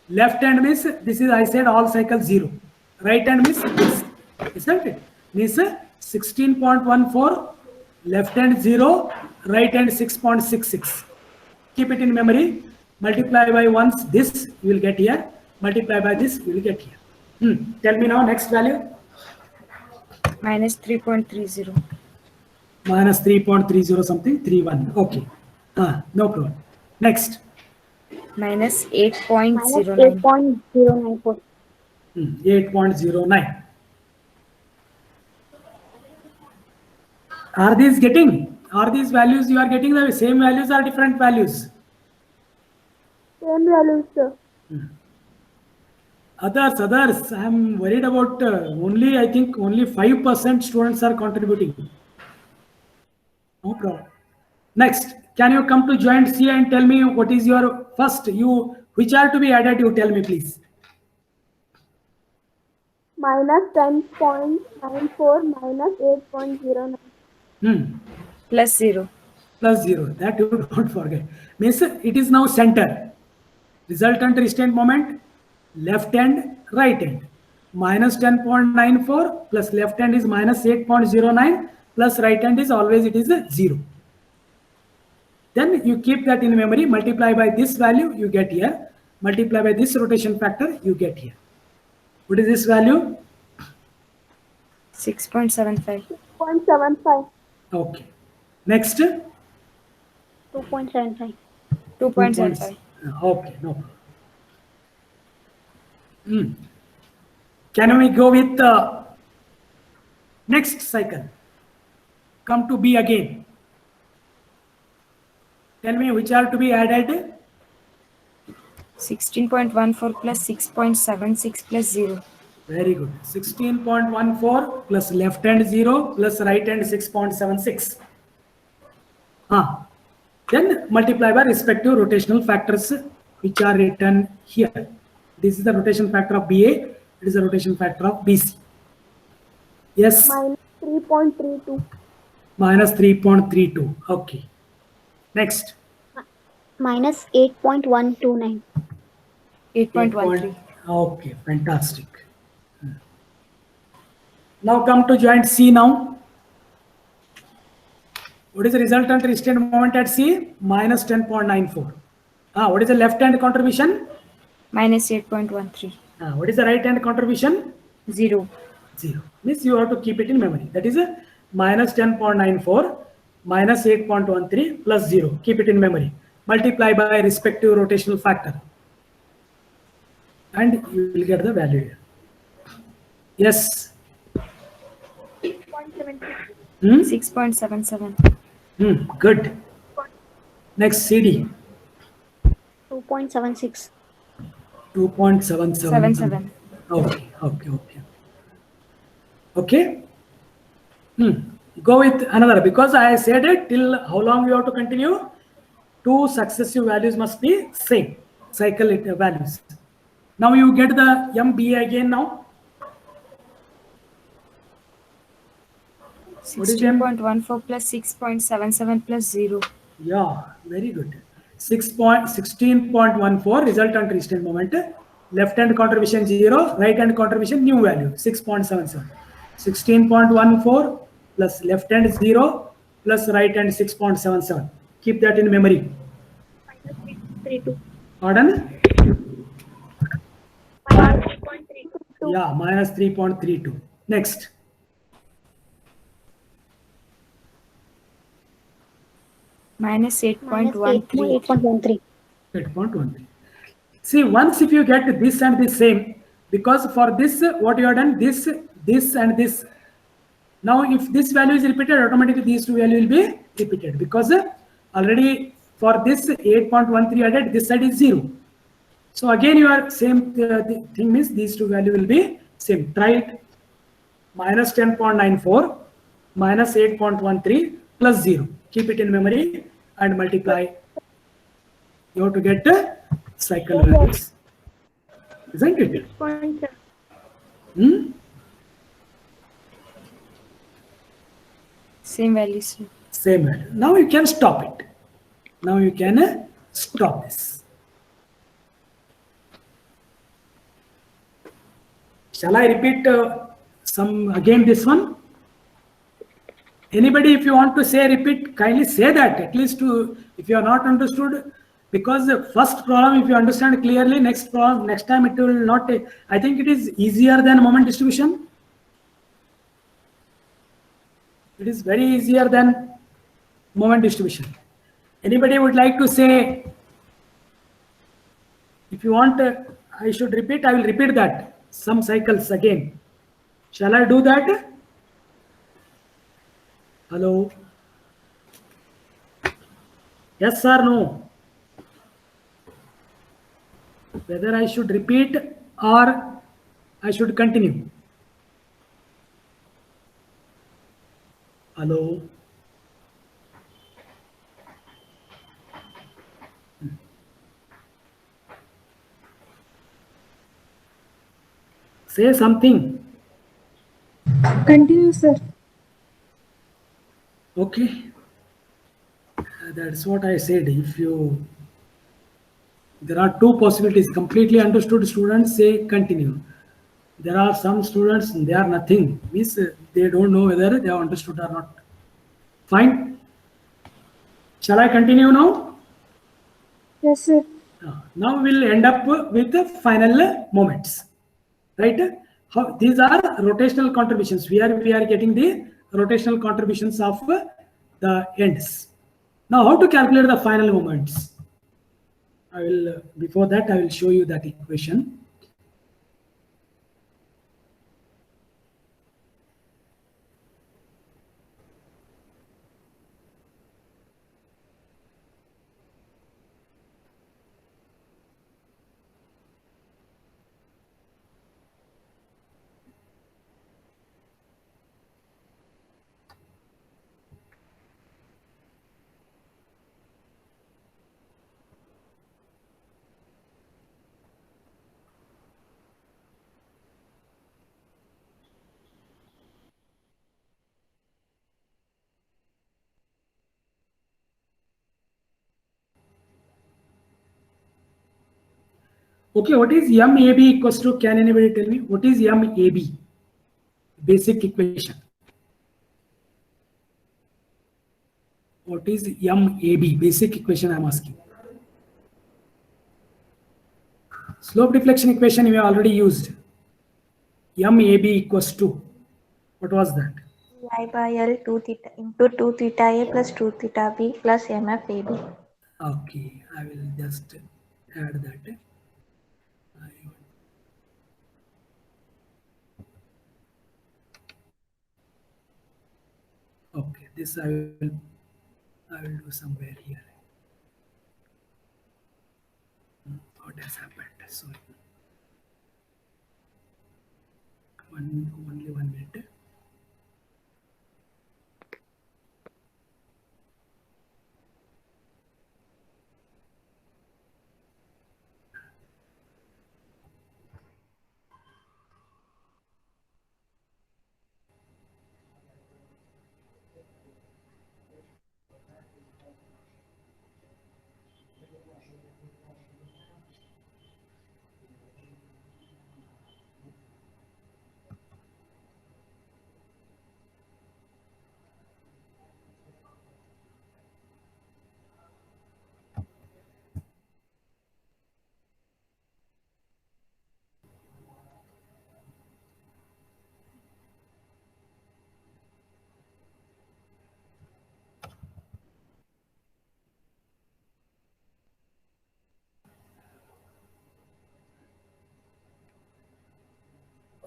Left hand means this is, I said, all cycle 0. Right hand means this. Isn't it? Means 16.14, left hand 0, right hand 6.66. Keep it in memory. Multiply by once this, you will get here. Multiply by this, you will get here. Tell me now next value. Minus 3.30. Minus 3.30 something, 31. Okay. No problem. Next. Minus minus 8.09. 8.094. 8.09. Are these values you are getting the same values or different values? Same values, sir. Others, I am worried about I think only 5% students are contributing. No problem. Next, can you come to joint C and tell me what is your first, which are to be added, you tell me please. Minus 10.94 minus 8.09. Plus 0. Plus 0, that you don't forget. Means it is now center. Resultant resistant moment, left hand, right hand. Minus 10.94 plus left hand is minus 8.09 plus right hand is always it is 0. Then you keep that in memory, multiply by this value, you get here. Multiply by this rotation factor, you get here. What is this value? 6.75. 0.75. Okay. Next. 2.75. 2.75. Okay, no problem. Can we go with the next cycle? Come to B again. Tell me which are to be added. 16.14 plus 6.76 plus 0. Very good. 16.14 plus left hand 0 plus right hand 6.76. Then multiply by respective rotational factors which are written here. This is the rotation factor of BA. It is the rotation factor of BC. Yes. Minus 3.32. Minus 3.32. Okay. Next. Minus 8.129. 8.13. Okay, fantastic. Now come to joint C now. What is the resultant resistant moment at C? Minus 10.94. What is the left hand contribution? Minus 8.13. What is the right hand contribution? 0. 0. Means you have to keep it in memory. That is a minus 10.94 minus 8.13 plus 0. Keep it in memory. Multiply by respective rotational factor. And you will get the value here. Yes. 6.77. Good. Next CD. 2.76. 2.77. 77. Okay. Go with another, because I said it till how long you have to continue? 2 successive values must be same cycle values. Now you get the MBA again now. What is M? 16.14 plus 6.77 plus 0. Yeah, very good. 16.14 resultant resistance moment. Left hand contribution 0, right hand contribution new value 6.77. 16.14 plus left hand 0 plus right hand 6.77. Keep that in memory. Pardon? Yeah, minus 3.32. Next. Minus 8.13. 8.13. 8.13. See, once if you get this and this same, because for this, what you have done, this and this. Now, if this value is repeated, automatically these two values will be repeated, because already for this 8.13 added, this side is 0. So again, your same the thing means these two values will be same. Try it. Minus 10.94 minus 8.13 plus 0. Keep it in memory and multiply. You have to get cycle values. Isn't it? 6.7. Same values. Same value. Now you can stop it. Now you can stop this. Shall I repeat some again this one? Anybody, if you want to say repeat, kindly say that, at least to, if you are not understood, because the first problem, if you understand clearly, next problem, next time it will not take. I think it is easier than moment distribution. It is very easier than moment distribution. Anybody would like to say, if you want, I should repeat, I will repeat that, some cycles again. Shall I do that? Hello? Yes or no? Whether I should repeat or I should continue? Hello? Say something. Continue, sir. Okay. That's what I said. If you, there are two possibilities. Completely understood students say continue. There are some students, they are nothing. Means they don't know whether they have understood or not. Fine. Shall I continue now? Yes, sir. Now we'll end up with the final moments. Right? How, these are rotational contributions. We are getting the rotational contributions of the ends. Now, how to calculate the final moments? I will, before that, I will show you that equation. Okay, what is MAB equals to, can anybody tell me? What is MAB? Basic equation. What is MAB? Basic equation I am asking. Slope deflection equation we have already used. MAB equals to, what was that? I by L 2 theta into 2 theta A plus 2 theta B plus MFAB. Okay, I will just add that. Okay, this I will do somewhere here. What has happened? Sorry. Only 1 minute.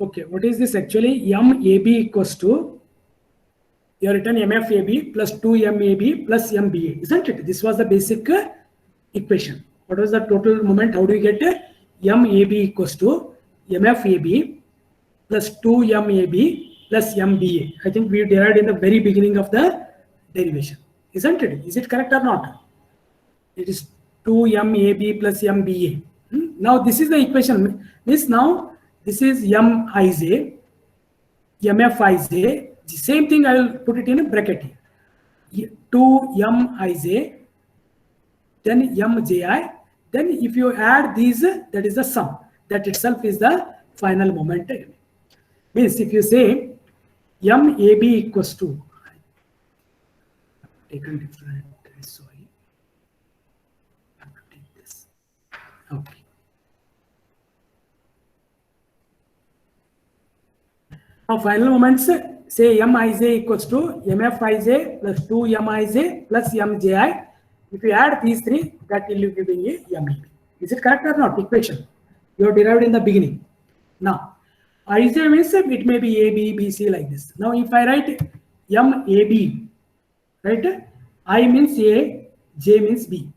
Okay, what is this actually? MAB equals to, you have written MFAB plus 2MAB plus MBA, isn't it? This was the basic equation. What was the total moment? How do you get MAB equals to MFAB plus 2MAB plus MBA? I think we derived in the very beginning of the derivation, isn't it? Is it correct or not? It is 2MAB plus MBA. Now this is the equation. This now this is MIJ, MFIJ. The same thing I will put it in a bracket here. 2MIJ, then MJI. Then if you add these, that is the sum. That itself is the final moment. Means if you say MAB equals to, taken different, sorry. I have to take this. Okay. Now final moments, say Mij equals to MFij plus 2Mij plus Mji. If you add these three, that will give you a MAB. Is it correct or not? Equation you have derived in the beginning. Now Ij means it may be A, B, B, C like this. Now if I write MAB, right? I means A, J means B.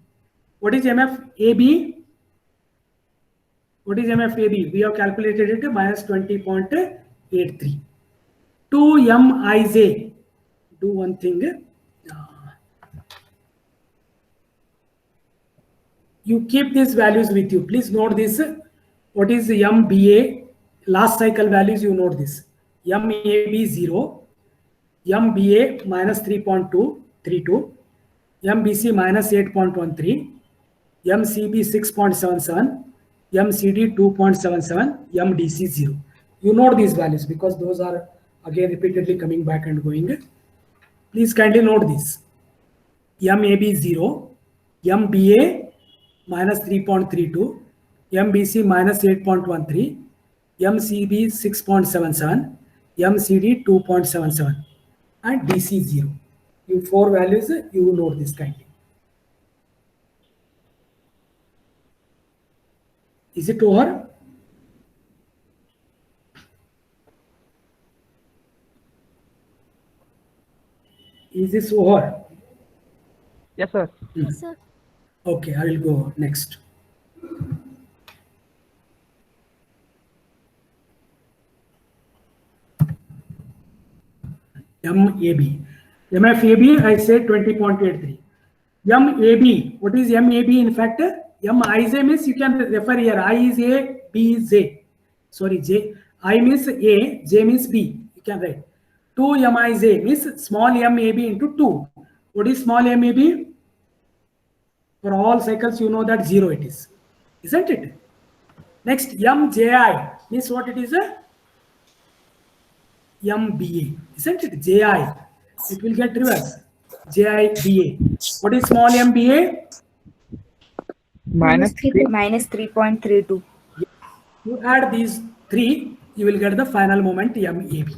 What is MFAB? What is MFAB? We have calculated it minus 20.83. 2Mij. Do one thing. You keep these values with you. Please note this. What is MBA? Last cycle values, you note this. MAB 0. MBA minus 3.232. MBC minus 8.13. MCB 6.77. MCD 2.77. MDC 0. You note these values because those are again repeatedly coming back and going. Please kindly note this. MAB 0. MBA minus 3.32. MBC minus 8.13. MCB 6.77. MCD 2.77. And DC 0. You four values, you note this kindly. Is it over? Is this over? Yes, sir. Yes, sir. Okay, I will go next. MAB. MFAB, I said 20.83. MAB, what is MAB in fact? Mij means you can refer here. I is A, B is J. Sorry, J. I means A, J means B. You can write. 2Mij means small MAB into 2. What is small MAB? For all cycles, you know that 0 it is. Isn't it? Next, MJI means what it is? MBA. Isn't it? JI. It will get reversed. JIBA. What is small MBA? Minus 3.32. You add these three, you will get the final moment MAB.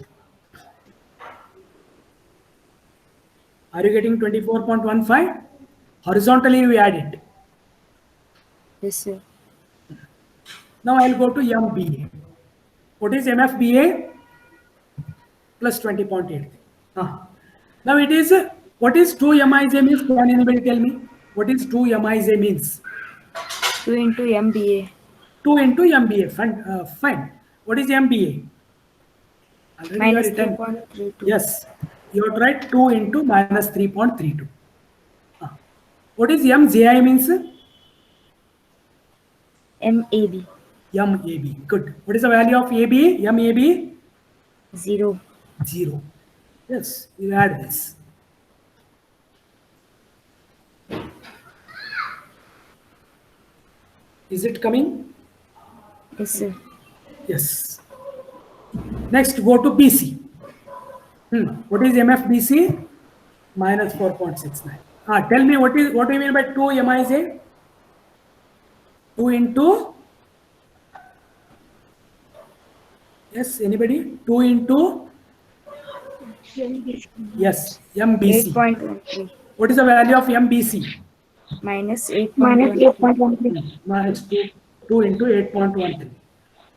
Are you getting 24.15? Horizontally, we add it. Yes, sir. Now I'll go to MBA. What is MFBA? Plus 20.8. Now it is, what is 2 MIJ means? Can anybody tell me? What is 2 MIJ means? 2 into MBA. 2 into MBA. Fine. Fine. What is MBA? Already you are Minus written. 3.32. Yes. You are right. 2 into minus 3.32. What is MJI means? MAB. MAB. Good. What is the value of AB? MAB? 0. 0. Yes. You add this. Is it coming? Yes, sir. Yes. Next, go to BC. What is MFBC? Minus 4.69. Tell me what do you mean by 2 MIJ? 2 into, yes, anybody? 2 into, yes, MBC. 8.13. What is the value of MBC? Minus Minus 8.13. 8.13. Minus 2 into 8.13.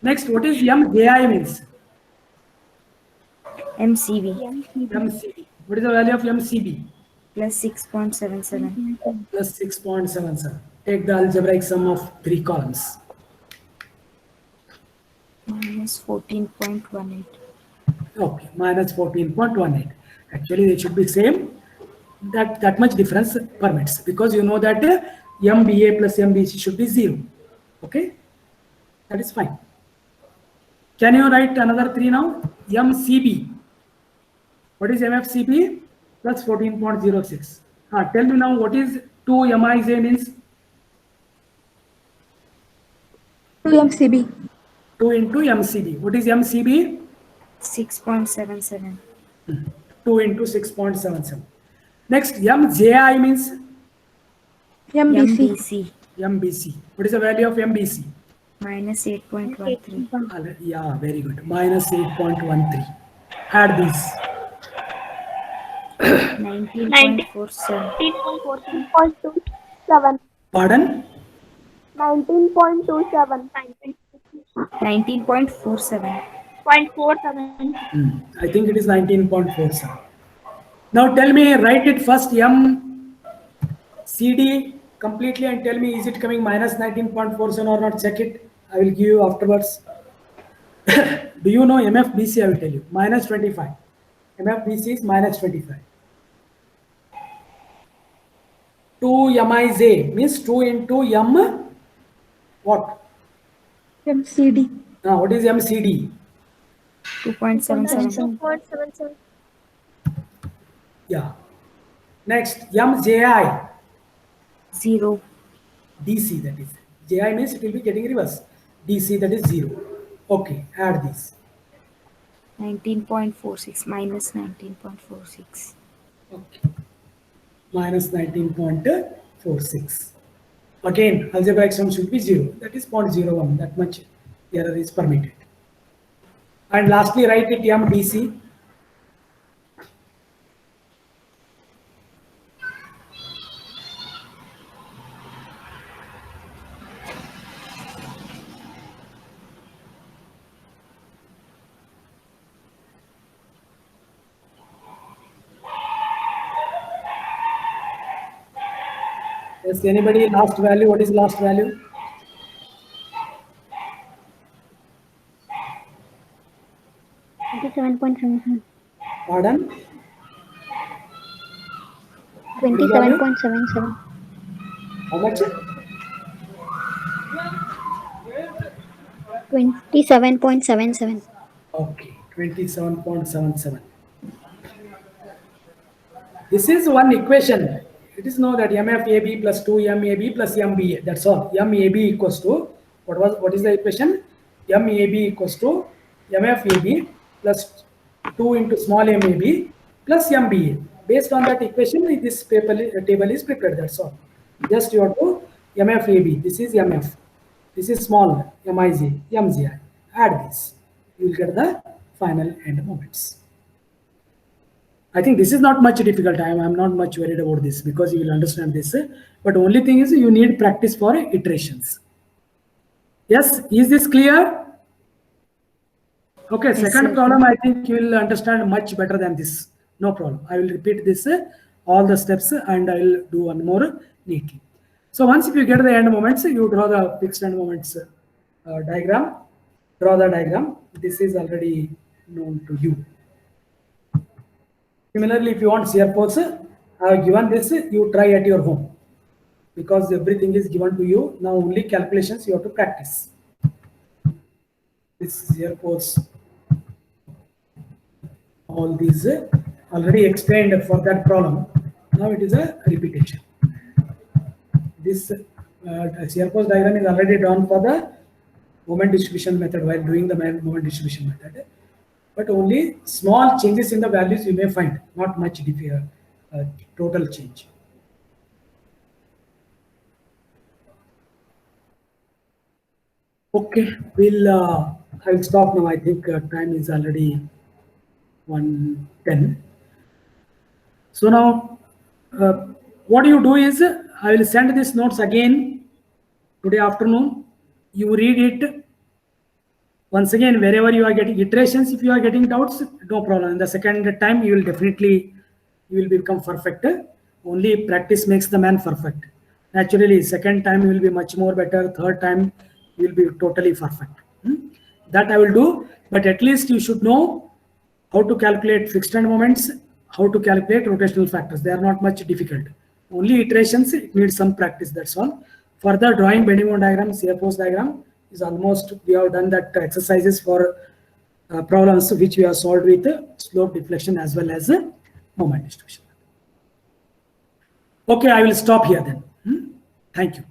Next, what is MJI means? MCB. MCB. What is the value of MCB? Plus 6.77. Plus 6.77. Take the algebraic sum of 3 columns. Minus 14.18. Okay, minus 14.18. Actually, they should be same. That much difference permits, because you know that MBA plus MBC should be 0. Okay, that is fine. Can you write another 3 now? MCB. What is MFCB? Plus 14.06. Tell me now what is 2 MIJ means? 2 MCB. 2 into MCB. What is MCB? 6.77. 2 into 6.77. Next, MJI means? MBC. MBC. What is the value of MBC? Minus 8.13. Yeah, very good. Minus 8.13. Add these. 19.47. 19.27. Pardon? 19.27. 19.47. 0.47. I think it is 19.47. Now tell me, write it first MCD completely and tell me, is it coming minus 19.47 or not? Check it. I will give you afterwards. Do you know MFBC? I will tell you. Minus 25. MFBC is minus 25. 2 MIJ means 2 into M. What? MCD. What is MCD? 2.77. 2.77. Yeah. Next, MJI. 0. DC, that is. JI means it will be getting reverse. DC, that is 0. Okay, add this. 19.46 minus 19.46. Okay. Minus 19.46. Again, algebraic sum should be 0. That is 0.01. That much error is permitted. And lastly, write it MBC. Yes, anybody last value? What is last value? Pardon? 27.77. How much? 27.77. Okay, 27.77. This is one equation. It is known that MFAB plus 2 MAB plus MBA. That's all. MAB equals to, what is the equation? MAB equals to MFAB plus 2 into small MAB plus MBA. Based on that equation, this table is prepared. That's all. Just you have to MFAB. This is MF. This is small MIZ, MZI. Add this. You will get the final end moments. I think this is not much difficult. I'm not much worried about this because you will understand this. But only thing is you need practice for iterations. Yes, is this clear? Okay, Yes, second sir. problem, I think you will understand much better than this. No problem. I will repeat this, all the steps, and I will do one more neatly. So once if you get the end moments, you draw the fixed end moments diagram. Draw the diagram. This is already known to you. Similarly, if you want shear force, I have given this, you try at your home. Because everything is given to you. Now only calculations you have to practice. This shear force. All these already explained for that problem. Now it is a repetition. This shear force diagram is already drawn for the moment distribution method while doing the moment distribution method. But only small changes in the values you may find, not much total change. Okay, I will stop now. I think time is already 1:10. So now, what you do is, I will send these notes again today afternoon. You read it once again wherever you are getting iterations. If you are getting doubts, no problem. In the second time, you will become perfect. Only practice makes the man perfect. Naturally, second time you will be much more better. Third time you will be totally perfect. That I will do, but at least you should know how to calculate fixed end moments, how to calculate rotational factors. They are not much difficult. Only iterations, it needs some practice, that's all. Further, drawing bending moment diagram, shear force diagram is almost, we have done that exercises for problems which we have solved with slope deflection as well as moment distribution. Okay, I will stop here then. Thank you.